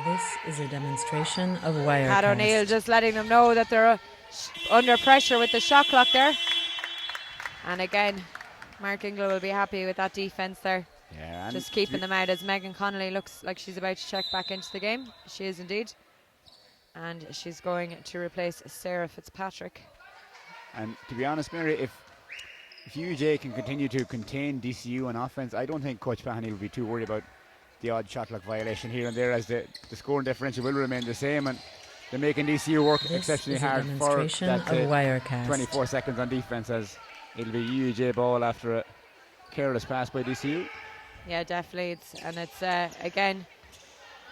This is a demonstration of Wirecast. Pat O'Neill just letting them know that they're under pressure with the shot clock there. And again, Mark Ingle will be happy with that defense there. Yeah, just keeping them out as Megan Connolly looks like she's about to check back into the game. She is indeed. And she's going to replace Sarah Fitzpatrick. And to be honest, Mary, if UJ can continue to contain DCU on offense, I don't think Coach Pahaney will be too worried about the odd shot clock violation here and there, as the scoring differential will remain the same, and they're making DCU work exceptionally hard for that 24 seconds on defense, as it'll be UJ ball after a careless pass by DCU. Yeah, definitely.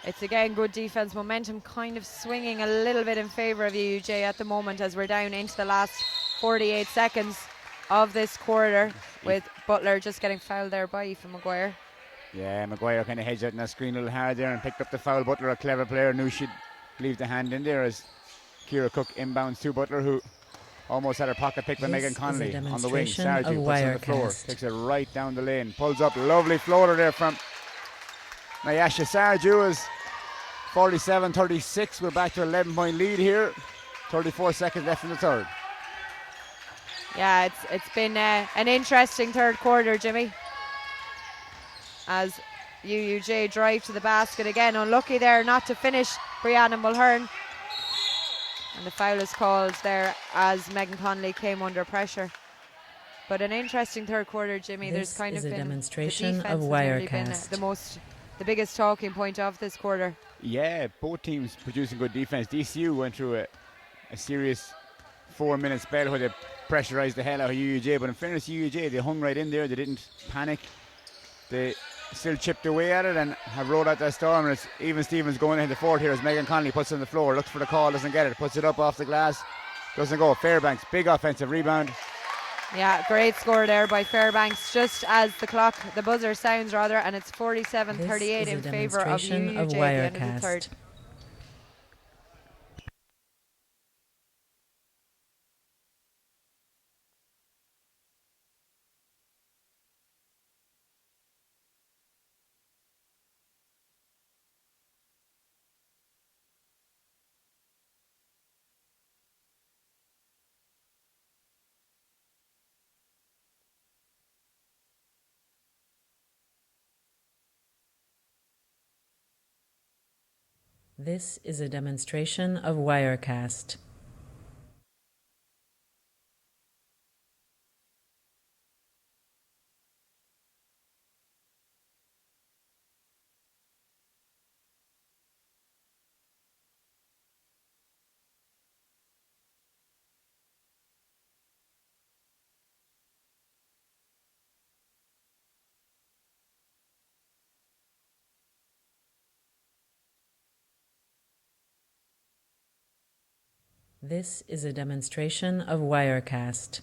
It's again good defense. Momentum kind of swinging a little bit in favour of UUJ at the moment, as we're down into the last 48 seconds of this quarter, with Butler just getting fouled there by Aoife Maguire. Yeah, Maguire kind of hedged out in that screen a little hard there and picked up the foul. Butler, a clever player, knew she'd leave the hand in there as Ciara Cook inbounds to Butler, who almost had her pocket picked by Megan Connolly on the wing. Sergio puts it on the floor, takes it right down the lane, pulls up, lovely floater there from Nyasha Sergio. Is 47-36. We're back to 11-point lead here. 34 seconds left in the third. Yeah, it's been an interesting third quarter, Jimmy, as UUJ drive to the basket again. Unlucky there not to finish Brianna Mulhern. And the foul is called there as Megan Connolly came under pressure. But an interesting third quarter, Jimmy. There's kind of been a demonstration of Wirecast. The biggest talking point of this quarter. Yeah, both teams producing good defense. DCU went through a serious 4-minute spell where they pressurized the hell out of UUJ, but in fairness to UUJ, they hung right in there. They didn't panic. They still chipped away at it and have rolled out that storm, and it's even Stevens going into the fourth here as Megan Connolly puts it on the floor, looks for the call, doesn't get it, puts it up off the glass, doesn't go. Fairbanks, big offensive rebound, Yeah, great score there by Fairbanks, just as the buzzer sounds rather, and it's 47-38 in favour of UUJ at the end of the third. This is a demonstration of Wirecast. This is a demonstration of Wirecast.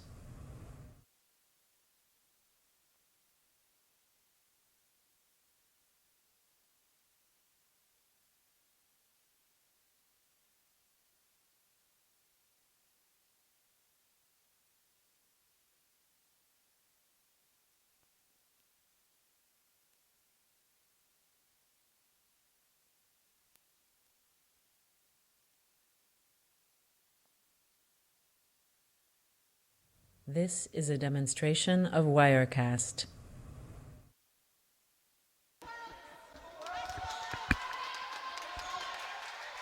This is a demonstration of Wirecast.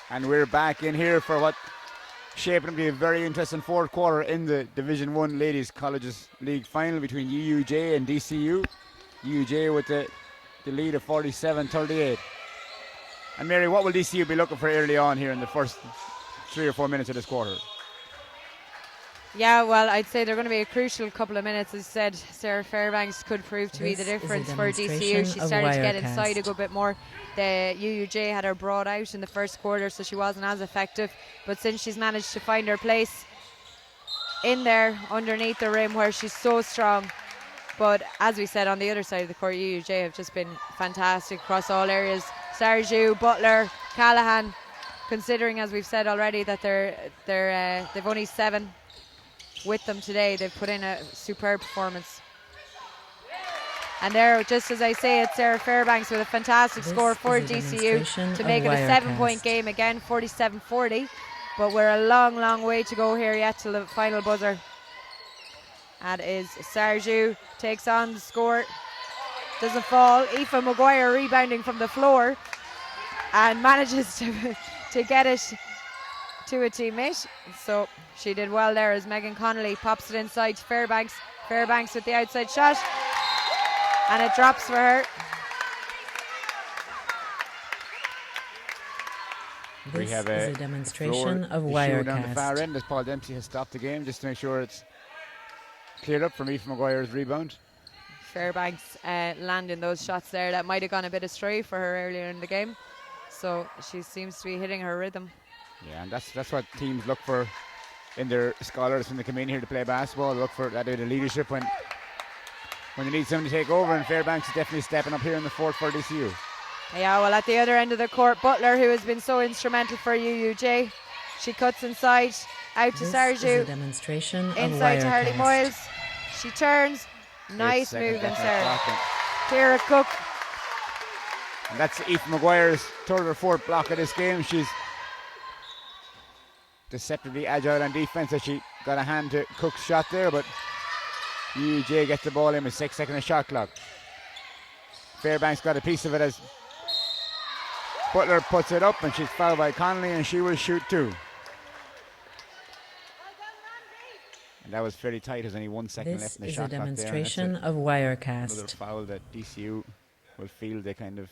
And we're back in here for what shaping to be a very interesting fourth quarter in the Division 1 Ladies Colleges League final between UUJ and DCU. UUJ with the lead of 47-38. And Mary, what will DCU be looking for early on here in the first 3 or 4 minutes of this quarter? Yeah, well, I'd say they're going to be a crucial couple of minutes. As I said, Sarah Fairbanks could prove to be the difference for DCU. She started to get inside a good bit more. The UUJ had her brought out in the first quarter, so she wasn't as effective. But since she's managed to find her place in there underneath the rim where she's so strong. But as we said, on the other side of the court, UUJ have just been fantastic across all areas. Sarju, Butler, Callahan, considering, as we've said already, that they've only 7 with them today. They've put in a superb performance. And there, just as I say, it's Sarah Fairbanks with a fantastic score for DCU to make it a 7-point game again, 47-40. But we're a long, long way to go here yet till the final buzzer. That is Sarju takes on the score, doesn't fall. Aoife Maguire rebounding from the floor and manages to get it to a teammate. So she did well there as Megan Connolly pops it inside to Fairbanks. Fairbanks with the outside shot, and it drops for her. This is a demonstration of Wirecast. Down the far end as Paul Dempsey has stopped the game just to make sure it's cleared up from Aoife Maguire's rebound. Fairbanks landing those shots there that might have gone a bit astray for her earlier in the game. So she seems to be hitting her rhythm. Yeah, and that's what teams look for in their scholars when they come in here to play basketball. They look for that bit of leadership when they need someone to take over, and Fairbanks is definitely stepping up here in the fourth for DCU. Yeah, well, at the other end of the court, Butler, who has been so instrumental for UUJ, she cuts inside, out to Sarju, inside to Harley Moyles. She turns, nice move in Sarah. Ciara Cook. And that's Aoife Maguire's third or fourth block of this game. She's deceptively agile on defense as she got a hand to Cook's shot there, but UUJ gets the ball in with 6 seconds of shot clock. Fairbanks got a piece of it as Butler puts it up, and she's fouled by Connolly, and she will shoot 2. And that was fairly tight. There's only 1 second left in the shot clock there. This is a demonstration of Wirecast. Another foul that DCU will feel they kind of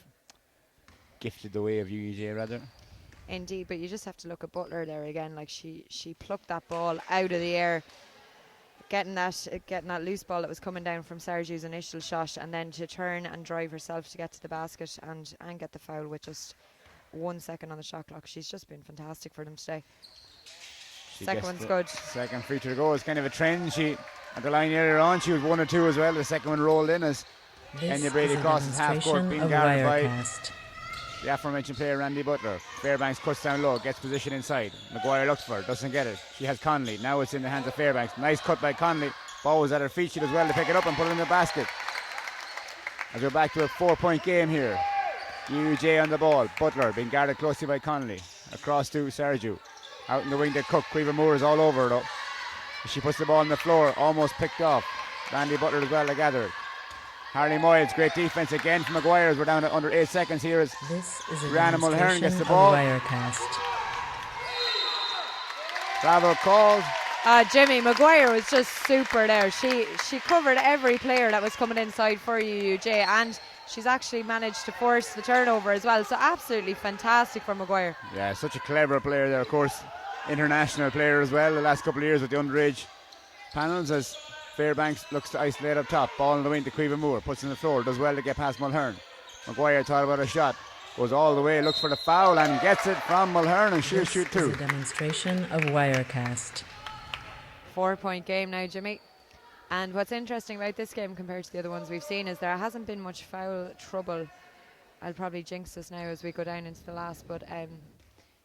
gifted the way of UUJ rather. Indeed, but you just have to look at Butler there again. Like she plucked that ball out of the air, getting that loose ball that was coming down from Sarju's initial shot, and then to turn and drive herself to get to the basket and get the foul with just 1 second on the shot clock. She's just been fantastic for them today. Second one's good. Second free throw to go is kind of a trend. She at the line earlier on. She was 1 or 2 as well. The second one rolled in as This Enya Brady is a crosses half court, demonstration being of guarded by Wirecast. the aforementioned player Randy Butler. Fairbanks cuts down low, gets position inside. Maguire looks for it, doesn't get it. She has Conley. Now it's in the hands of Fairbanks. Nice cut by Conley. Ball was at her feet. She does well to pick it up and put it in the basket. As we're back to a 4-point game here. UUJ on the ball. Butler being guarded closely by Conley. Across to Sergio. Out in the wing to Cook. Quiver Moore is all over though. She puts the ball on the floor, almost picked off. Randy Butler as well to gather it. Harley Moyles, great defense again from Maguire as we're down to under 8 seconds here as This is a Rihanna Mulhern gets demonstration the of ball. Wirecast. Travel called. Jimmy Maguire was just super there. She covered every player that was coming inside for UUJ, and she's actually managed to force the turnover as well. So absolutely fantastic for Maguire. Yeah, such a clever player there, of course. International player as well the last couple of years with the underage panels as Fairbanks looks to isolate up top. Ball in the wing to Quiver Moore, puts it on the floor, does well to get past Mulhern. Maguire thought about a shot, goes all the way, looks for the foul and gets it from Mulhern, and she'll shoot two. This is a demonstration of Wirecast. 4-point game now, Jimmy. And what's interesting about this game compared to the other ones we've seen is there hasn't been much foul trouble. I'll probably jinx this now as we go down into the last, but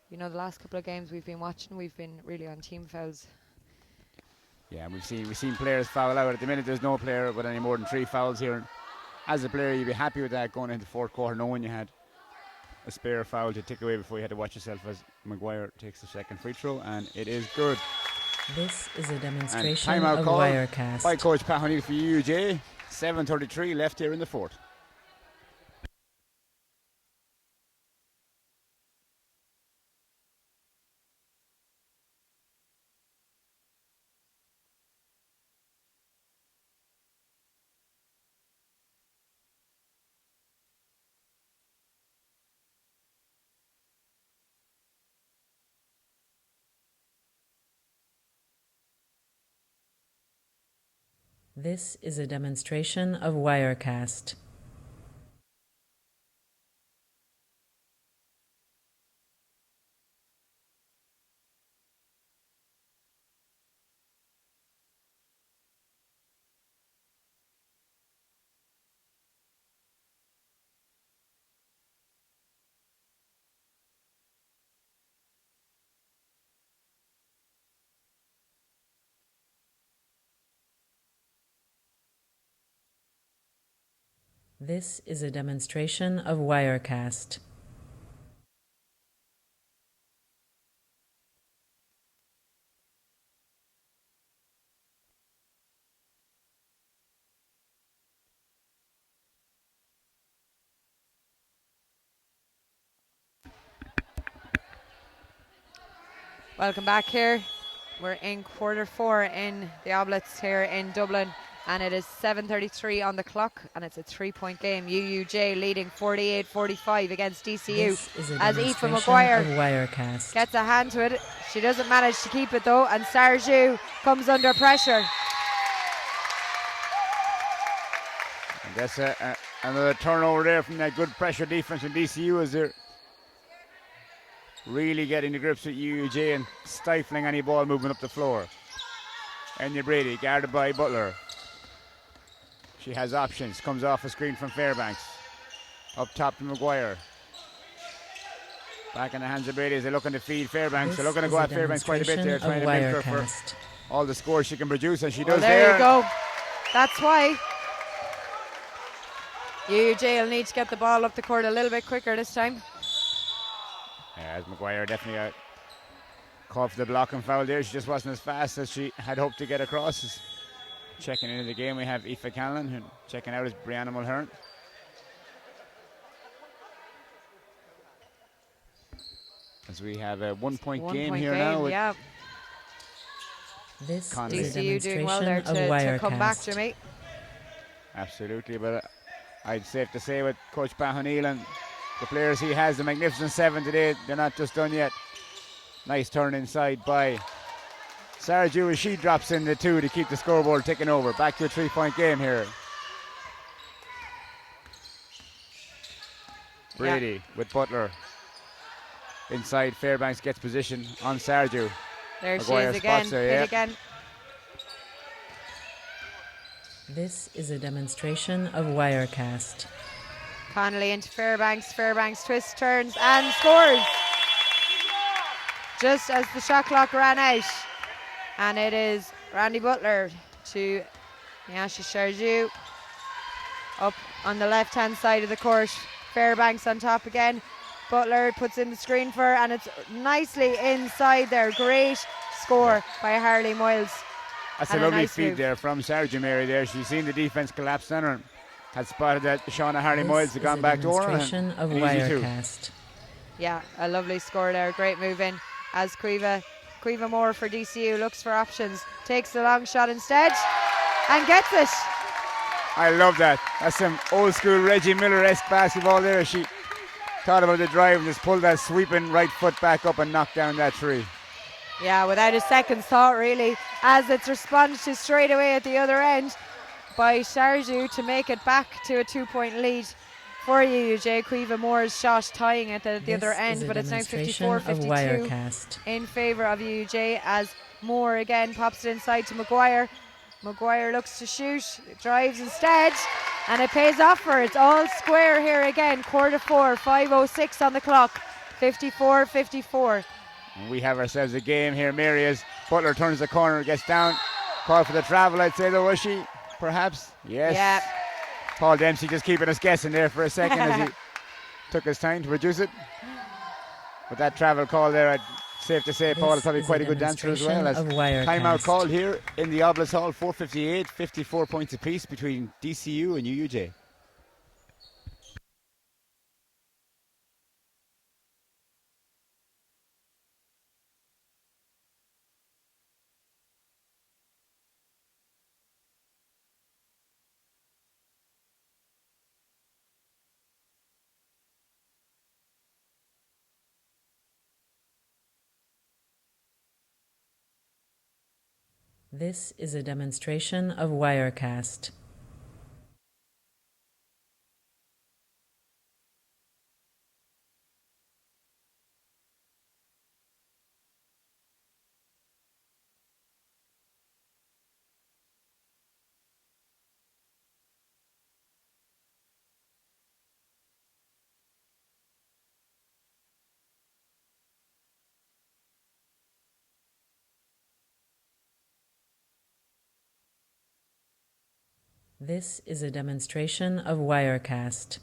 you know, the last couple of games we've been watching, we've been really on team fouls. Yeah, we've seen players foul out. At the minute there's no player with any more than 3 fouls here. As a player you'd be happy with that going into the fourth quarter, knowing you had a spare foul to take away before you had to watch yourself as Maguire takes the second free throw, and it is good. This is a And demonstration timeout of call Wirecast. by Coach Pat O'Neill for UUJ. 7:33 left here in the fourth. This is a demonstration of Wirecast. This is a demonstration of Wirecast. Welcome back here. We're in quarter 4 in the Oblats here in Dublin, and it is 7:33 on the clock, and it's a 3-point game. UUJ leading 48-45 against DCU. This is a as Aoife demonstration Maguire of Wirecast. gets a hand to it. She doesn't manage to keep it though, and Sergio comes under pressure. And that's another turnover there from that good pressure defense from DCU as they're really getting the grips with UUJ and stifling any ball movement up the floor. Enya Brady guarded by Butler. She has options, comes off a screen from Fairbanks. Up top to Maguire. Back in the hands of Brady as they're looking to feed Fairbanks. They're looking to go at Fairbanks quite a bit there, trying to milk her for all the scores she can produce, and she does there. You go. That's why UUJ will need to get the ball up the court a little bit quicker this time. Yeah, as Maguire definitely called for the block and foul there. She just wasn't as fast as she had hoped to get across. Checking into the game, we have Aoife Callan, and checking out is Brianna Mulhern. As we have a 1-point game here now. Yeah. This Conley. is a DCU doing well there demonstration to come back, Wirecast. Jimmy. Absolutely, but I'd safe to say with Coach Pat O'Neill and the players he has, the Magnificent 7 today, they're not just done yet. Nice turn inside by Sergio as she drops in the 2 to keep the scoreboard ticking over. Back to a 3-point game here. Brady with Butler. Inside, Fairbanks gets position on Sergio. There Maguire she is again. spots her, Hit yeah. again. This is a demonstration of Wirecast. Connolly into Fairbanks. Fairbanks twists, turns and scores just as the shot clock ran out. And it is Randy Butler to Nyasha Sharju up on the left hand side of the court. Fairbanks on top again. Butler puts in the screen for her, and it's nicely inside there. Great score by Harley Moyles. That's And a a lovely nice feed move. there from Sarah Mary there. She's seen the defence collapse on her. Had spotted that Shauna Harley This Moyles had is gone a back to her. demonstration of and easy two. Wirecast. Yeah, a lovely score there. Great move in as Cueva Moore for DCU looks for options. Takes the long shot instead and gets it. I love that. That's some old school Reggie Miller-esque basketball there. She thought about the drive and just pulled that sweeping right foot back up and knocked down that three. Yeah, without a second thought really, as it's responded to straight away at the other end by Sharju to make it back to a 2-point lead for UUJ. Cueva Moore's shot tying it at the other end, but it's now 54-52 Wirecast. in favour of UUJ as Moore again pops it inside to Maguire. Maguire looks to shoot, drives instead, and it pays off for her. It's all square here again. Quarter four, 5:06 on the clock, 54-54. And we have ourselves a game here, Mary, as Butler turns the corner, gets down. Call for the travel, I'd say, though, was she? Perhaps? Yes. Yeah. Paul Dempsey just keeping us guessing there for a second as he took his time to produce it. But that travel call there, safe to say, Paul is probably quite a good dancer as well. As timeout called here in the Obelisk Hall, 4:58, 54 points apiece between DCU and UUJ. This is a demonstration of Wirecast. This is a demonstration of Wirecast.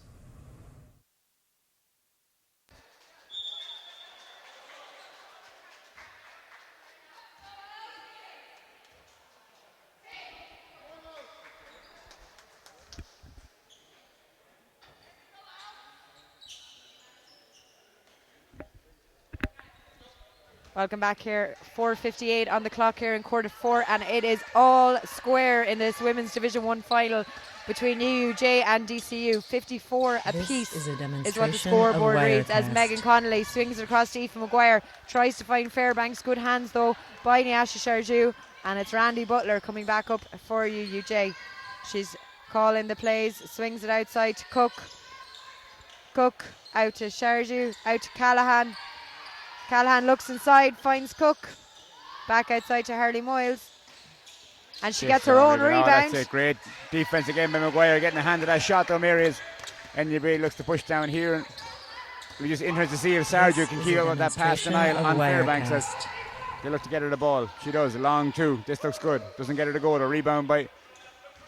Welcome back here. 4:58 on the clock here in quarter four, and it is all square in this women's Division 1 final between UUJ and DCU. 54 apiece is what the demonstration scoreboard of reads as Wirecast. Megan Connolly swings it across to Aoife Maguire. Tries to find Fairbanks. Good hands though by Nyasha Sharju, and it's Randy Butler coming back up for UUJ. She's calling the plays, swings it outside to Cook. Cook out to Sharju, out to Callahan. Callahan looks inside, finds Cook. Back outside to Harley Moyles. And she gets her own rebound. That's a great defense again by Maguire, getting a hand to that shot though, Marius. NUB looks to push down here. And we're just interested to see if Sarju can keep up with that pass denial on Fairbanks as they look to get her the ball. She does, a long two. This looks good. Doesn't get her to go. The rebound by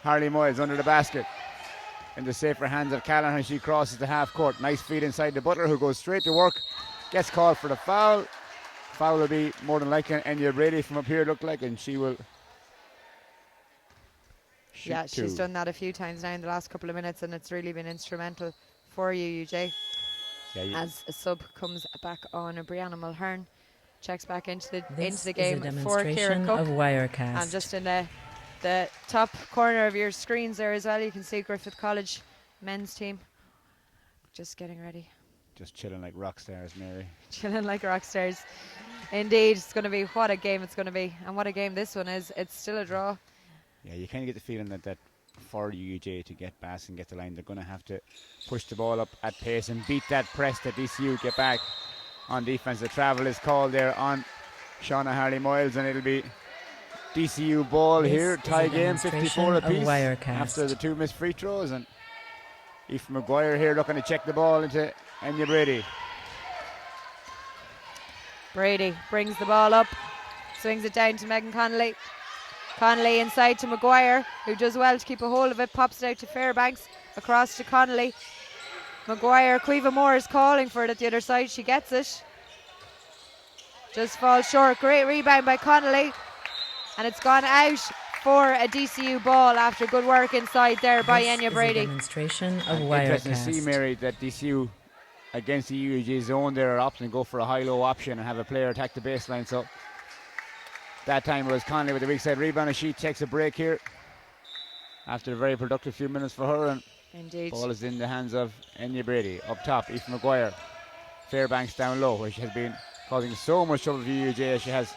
Harley Moyles under the basket. In the safer hands of Callahan, she crosses the half court. Nice feed inside to Butler, who goes straight to work. Gets called for the foul. Foul will be more than likely Enya Brady from up here, looked like, and she will shoot Yeah, two. she's done that a few times now in the last couple of minutes, and it's really been instrumental for UUJ. Yeah, As a sub comes back on, Brianna Mulhern checks back into the This game is a for Kira demonstration Cook. of Wirecast. And just in the top corner of your screens there as well, you can see Griffith College men's team just getting ready. Just chilling like rock stars, Mary. Chilling like rock stars. Indeed, it's going to be what a game it's going to be. And what a game this one is. It's still a draw. Yeah, you kind of get the feeling that for UUJ to get past and get the line, they're going to have to push the ball up at pace and beat that press that DCU get back on defense. The travel is called there on Shauna Harley Moyles, and it'll be DCU ball This here. is Tie a game, demonstration 54 of apiece Wirecast. after the 2 missed free throws. And Aoife Maguire here looking to check the ball into Enya Brady. Brady brings the ball up, swings it down to Megan Connolly. Connolly inside to Maguire, who does well to keep a hold of it, pops it out to Fairbanks, across to Connolly. Maguire, Quiva Moore is calling for it at the other side. She gets it. Just falls short. Great rebound by Connolly. And it's gone out for a DCU ball after good work inside there by Enya Brady. This is a demonstration of Interesting to see, Wirecast. Mary, that DCU against the UUJ zone there are opting to go for a high-low option and have a player attack the baseline. So that time it was Connolly with the weak side rebound, and she takes a break here after a very productive few minutes for her. And Indeed. ball is in the hands of Enya Brady. Up top, Aoife Maguire. Fairbanks down low, where she has been causing so much trouble for UUJ as she has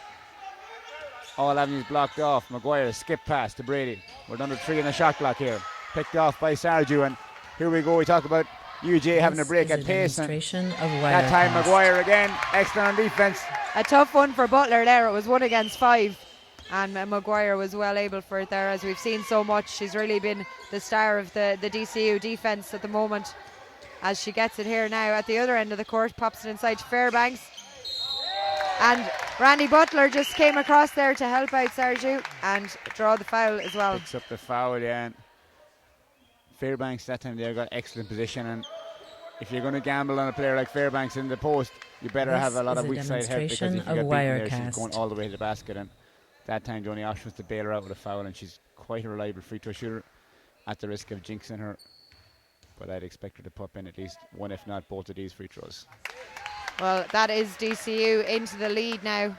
all avenues blocked off. Maguire skip pass to Brady. We're under 3 in the shot clock here. Picked off by Sarju, and here we go. We talk about UUJ having a break at pace. And that time Maguire again, excellent on defence. A tough one for Butler there. It was 1 against 5. And Maguire was well able for it there, as we've seen so much. She's really been the star of the DCU defence at the moment. As she gets it here now at the other end of the court, pops it inside to Fairbanks. And Randy Butler just came across there to help out Sergio and draw the foul as well. Picks up the foul, yeah. And Fairbanks that time there got excellent position, and if you're going to gamble on a player like Fairbanks in the post, you better have a lot of weak side help, because if you get beaten there, she's going all the way to the basket. And that time the only option was to bail her out with a foul, and she's quite a reliable free throw shooter at the risk of jinxing her. But I'd expect her to pop in at least one, if not both of these free throws. Well, that is DCU into the lead now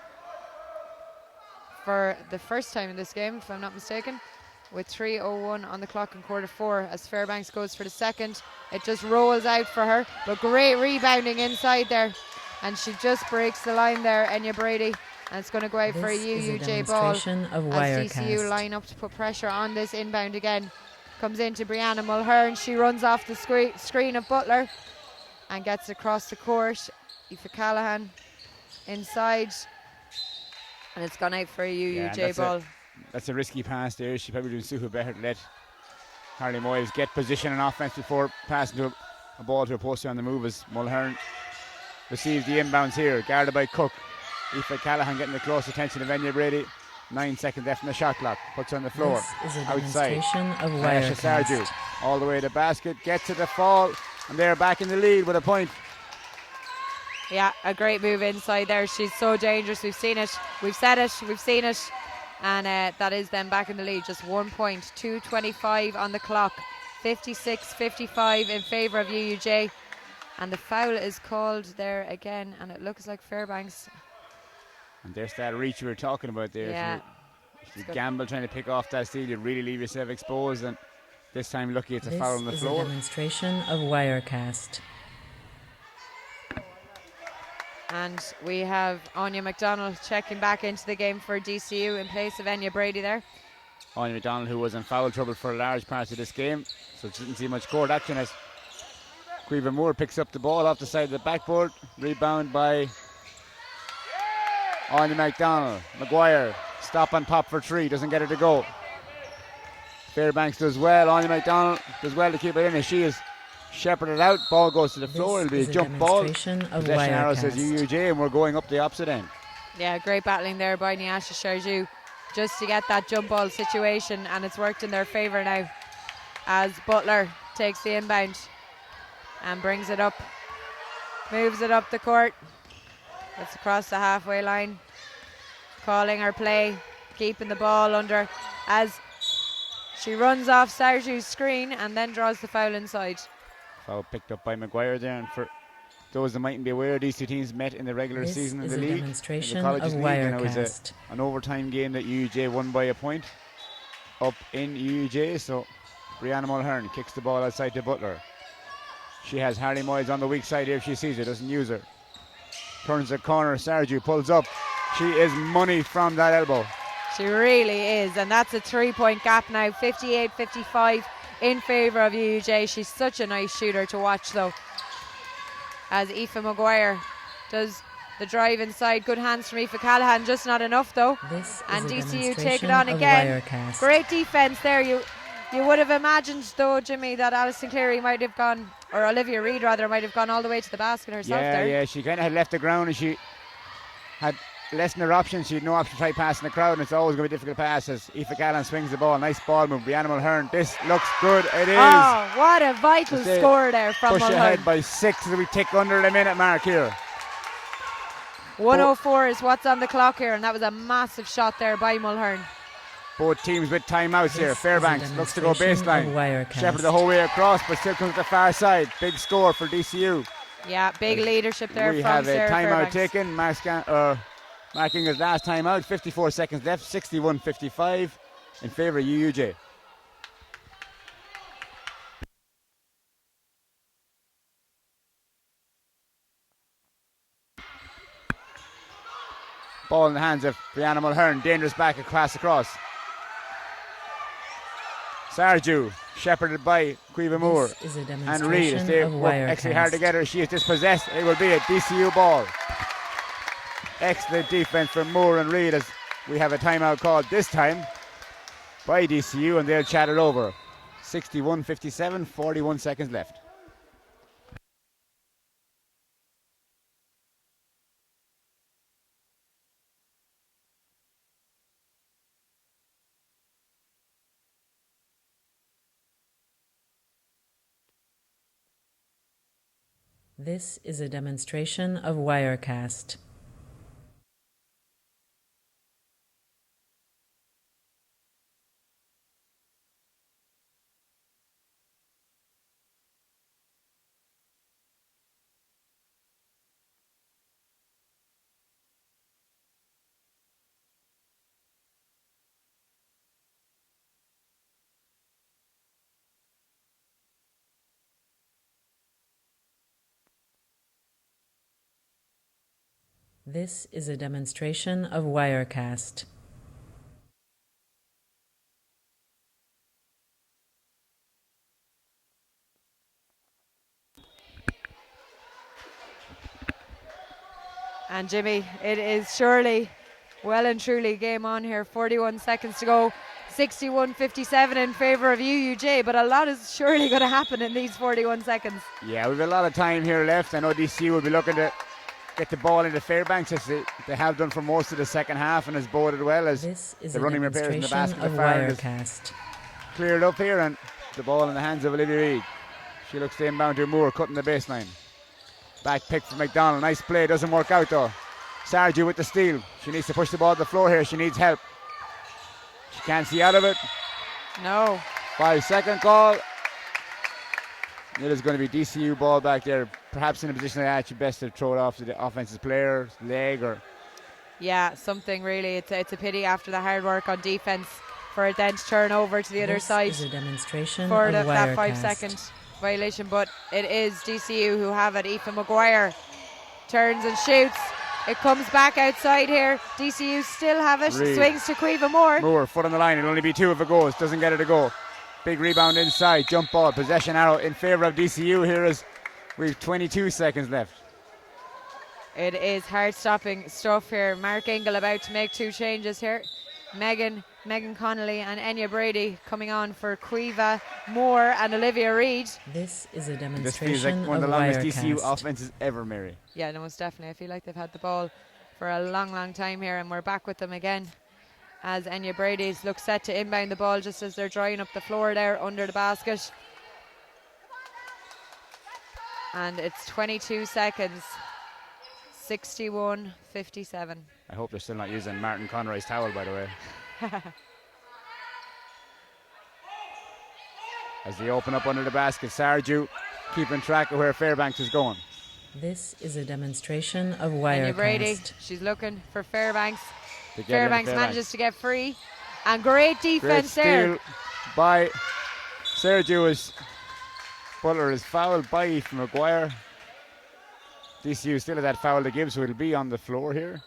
for the first time in this game, if I'm not mistaken, with 3:01 on the clock in quarter 4 as Fairbanks goes for the second. It just rolls out for her, but great rebounding inside there, and she just breaks the line there, Enya Brady, and it's going to go out for a UUJ ball as DCU line up to put pressure on this inbound again. Comes into Brianna Mulhern. She runs off the screen of Butler and gets across the court. Aoife Callahan inside, and it's gone out for a UUJ ball. That's a risky pass there. She probably doing super better to let Harley Moyes get position and offense before passing to a ball to a poster on the move, as Mulhern receives the inbounds here, guarded by Cook. Aoife Callahan getting the close attention of Enya Brady. 9 seconds left in the shot clock. Puts her on the floor. Outside. Ayesha Sarju all the way to the basket. Gets to the fall, and they're back in the lead with a point. Yeah, a great move inside there. She's so dangerous. We've seen it. We've said it. We've seen it. And that is them back in the lead. Just 1 point. 2:25 on the clock. 56-55 in favour of UUJ. And the foul is called there again. And it looks like Fairbanks. And there's that reach we were talking about there. Yeah. If you gamble trying to pick off that steal, you really leave yourself exposed. And this time, lucky it's a foul on the floor. This is a demonstration of Wirecast. And we have Anya McDonald checking back into the game for DCU in place of Enya Brady there. Anya McDonald, who was in foul trouble for a large part of this game, so didn't see much court action, as Quiva Moore picks up the ball off the side of the backboard. Rebound by Anya McDonald. Maguire, stop and pop for 3, doesn't get it to go. Fairbanks does well. Anya McDonald does well to keep it in, as she is shepherded out. Ball goes to the floor. It'll be a jump ball. Possession arrow says UUJ, and we're going up the opposite end. Yeah, great battling there by Nyasha Sharju just to get that jump ball situation, and it's worked in their favour now as Butler takes the inbound and brings it up, moves it up the court, gets across the halfway line, calling her play, keeping the ball under as she runs off Sarju's screen and then draws the foul inside. Foul picked up by Maguire there, and for those that mightn't be aware, these two teams met in the regular season in the league, in the colleges league, and it was an overtime game that UUJ won by a point up in UUJ. So Brianna Mulhern kicks the ball outside to Butler. She has Harley Moyes on the weak side here if she sees it, doesn't use her. Turns the corner, Sarju pulls up. She is money from that elbow. She really is, and that's a 3-point gap now, 58-55 in favour of UUJ. She's such a nice shooter to watch though, as Aoife Maguire does The drive inside, good hands from Aoife Callahan, just not enough though. This And is a DCU take it demonstration on of again. Wirecast. Great defence there. You would have imagined though, Jimmy, that Alison Cleary might have gone, or Olivia Reid rather, might have gone all the way to the basket herself there. Yeah, she kind of had left the ground and she had less than her options. She had no option to try passing the crowd, and it's always going to be a difficult pass as Aoife Callahan swings the ball. Nice ball move. Brianna Mulhern. This looks good. It is. Oh, what a vital score there from Push Mulhern. ahead by 6 as we tick under the minute mark here. 104 is what's on the clock here, and that was a massive shot there by Mulhern. Both teams with timeouts here. This Fairbanks is a looks to go demonstration of baseline. Wirecast. Shepherd the whole way across, but still comes to the far side. Big score for DCU. Yeah, big leadership there We from have a Sarah timeout Fairbanks. taken. Marking his last timeout. 54 seconds left. 61-55 in favour of UUJ. Ball in the hands of Brianna Mulhern. Dangerous back across. Sarju, shepherded by Cueva Moore. This is a And Reid, as demonstration they of work actually hard Wirecast. together, she is dispossessed. It will be a DCU ball. Excellent defense from Moore and Reid as we have a timeout called this time by DCU, and they'll chat it over. 61-57, 41 seconds left. This is a demonstration of Wirecast. This is a demonstration of Wirecast. And Jimmy, it is surely well and truly game on here. 41 seconds to go. 61-57 in favour of UUJ, but a lot is surely going to happen in these 41 seconds. Yeah, we've a lot of time here left. I know DCU will be looking to get the ball into Fairbanks as they have done for most of the second half, and has boded well as This is the a running repairs in the demonstration basket of of far is Wirecast. cleared up here, and the ball in the hands of Olivia Reid. She looks to inbound to Moore, cutting the baseline. Back pick from McDonald. Nice play. Doesn't work out though. Sarju with the steal. She needs to push the ball to the floor here. She needs help. She can't see out of it. No. 5-second call. It is going to be DCU ball back there. Perhaps in a position like that, you best to throw it off to the offensive player's leg or. Yeah, something really. It's a pity after the hard work on defence for it then to turn over to the other side This is a demonstration for of that Wirecast. 5-second violation. But it is DCU who have it. Aoife Maguire turns and shoots. It comes back outside here. DCU still have it. Reid. Swings to Cueva Moore. Moore, foot on the line. It'll only be 2 if it goes. Doesn't get it to go. Big rebound inside. Jump ball. Possession arrow in favour of DCU here as we've 22 seconds left. It is hard stopping stuff here. Mark Ingle about to make 2 changes here. Megan Connolly and Enya Brady coming on for Cueva Moore and Olivia Reid. This is a This demonstration feels like one of of the longest Wirecast. DCU offenses ever, Mary. Yeah, no, most definitely. I feel like they've had the ball for a long time here, and we're back with them again as Enya Brady looks set to inbound the ball just as they're drying up the floor there under the basket. And it's 22 seconds. 61-57. I hope they're still not using Martin Conroy's towel, by the way. As they open up under the basket, Sarju keeping track of where Fairbanks is going. This is a demonstration of Enya Brady, Wirecast. she's looking for Fairbanks. To get Fairbanks into manages to get free. And great Great defense steal there. by Sergio. Butler is fouled by Aoife Maguire. DCU still has that foul to give, so it'll be on the floor here.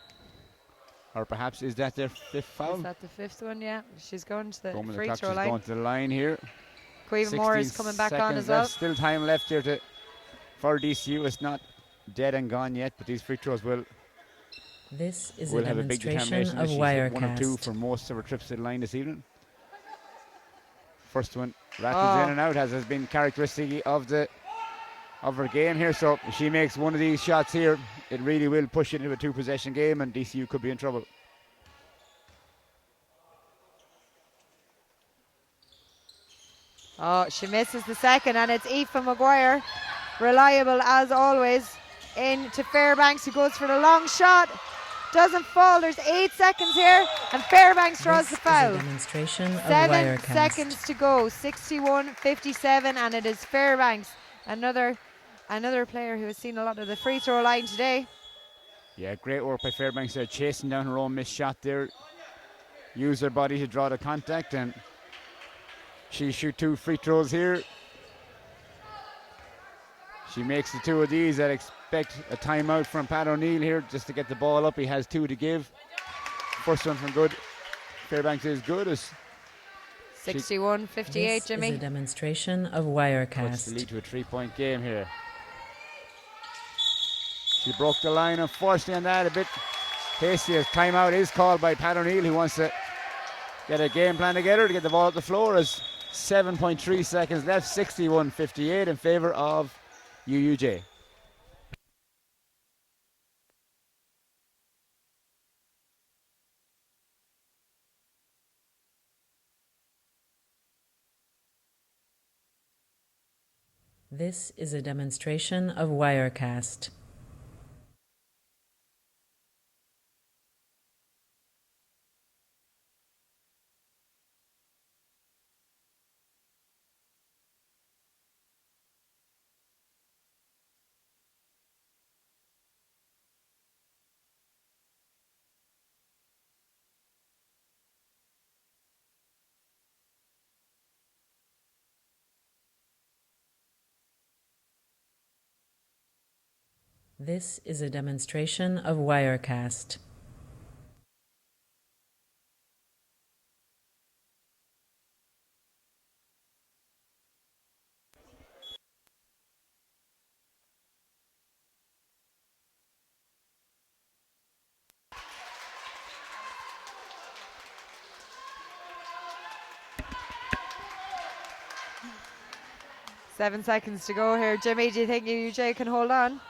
Or perhaps is that their 5th foul? Is that the 5th one? Yeah, she's going to the Bowman, free the clock, throw she's line. going to the line here. Cueva Moore is 16 coming back on seconds as well. left. Still time left here for DCU. It's not dead and gone yet, but these free throws will This is will a have a big demonstration determination of as she's hit 1 or 2 Wirecast. for most of her trips to the line this evening. First one rattles in and out, as has been characteristic of her game here. So if she makes one of these shots here, it really will push it into a 2-possession game, and DCU could be in trouble. Oh, she misses the second, and it's Aoife Maguire, reliable as always, into Fairbanks, who goes for the long shot. Doesn't fall. There's 8 seconds here, and Fairbanks draws the foul. This is a demonstration of 7 Wirecast. seconds to go. 61-57, and it is Fairbanks, another player who has seen a lot of the free throw line today. Yeah, great work by Fairbanks there, chasing down her own missed shot there. Use her body to draw the contact, and she shoot 2 free throws here. She makes the 2 of these. I'd expect a timeout from Pat O'Neill here just to get the ball up. He has 2 to give. First one from good. Fairbanks is good. 61-58, Jimmy. This is a demonstration of Puts Wirecast. the lead to a 3-point game here. She broke the line, unfortunately, on that. A bit hasty as timeout is called by Pat O'Neill, who wants to get a game plan together to get the ball up the floor. As 7.3 seconds left, 61-58 in favour of UUJ. This is a demonstration of Wirecast. This is a demonstration of Wirecast. Seven seconds to go here. Jimmy, do you think UUJ can hold on?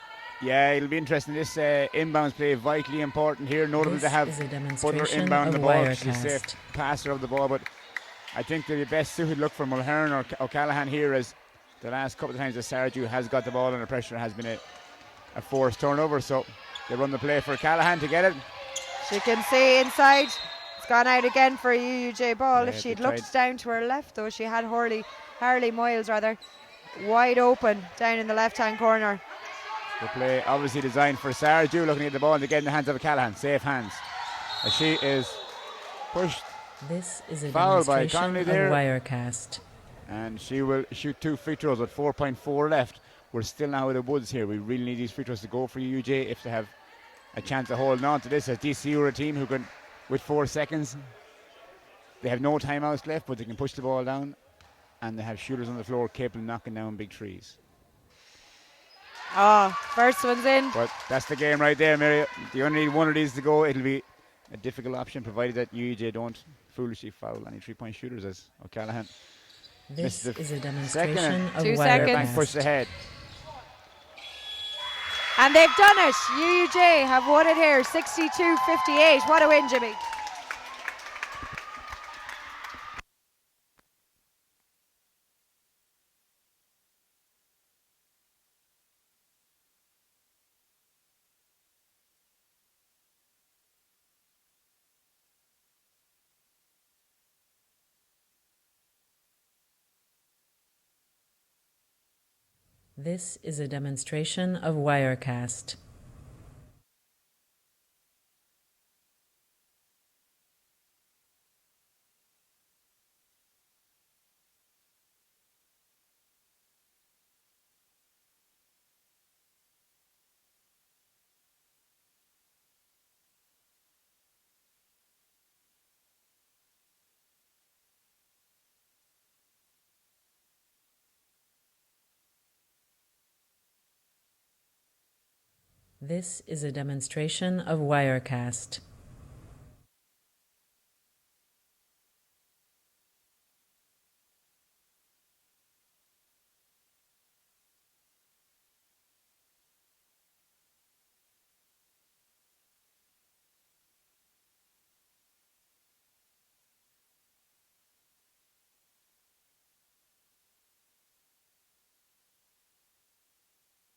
Yeah, it'll be interesting. This inbounds play vitally important here. Notable to have Butler inbound the ball. She's a safe passer of the ball, but I think the best suited look for Mulhern or O'Callaghan here is the last couple of times that Saraju has got the ball under pressure has been a forced turnover. So they run the play for O'Callaghan to get it. She can see inside. It's gone out again for a UUJ ball. Yeah, If she'd they looked down to her left, though, she had Harley Miles wide open down in the left-hand corner. The play obviously designed for Saraju, looking at the ball and again in the hands of O'Callaghan. Safe hands. As she is pushed. This is a Foul by demonstration Connolly of there. Wirecast. And she will shoot 2 free throws with 4.4 left. We're still now in the woods here. We really need these free throws to go for UJ if they have a chance of holding on to this. As DCU are a team who can, with 4 seconds, they have no timeouts left, but they can push the ball down, and they have shooters on the floor capable of knocking down big threes. Oh, first one's in. But that's the game right there, Mary. You only need one of these to go. It'll be a difficult option, provided that UJ don't foolishly foul any 3-point shooters, as O'Callaghan. This is a demonstration of 2 seconds. Wirecast. Pushed ahead. And they've done it. UUJ have won it here, 62-58. What a win, Jimmy. This is a demonstration of Wirecast. This is a demonstration of Wirecast.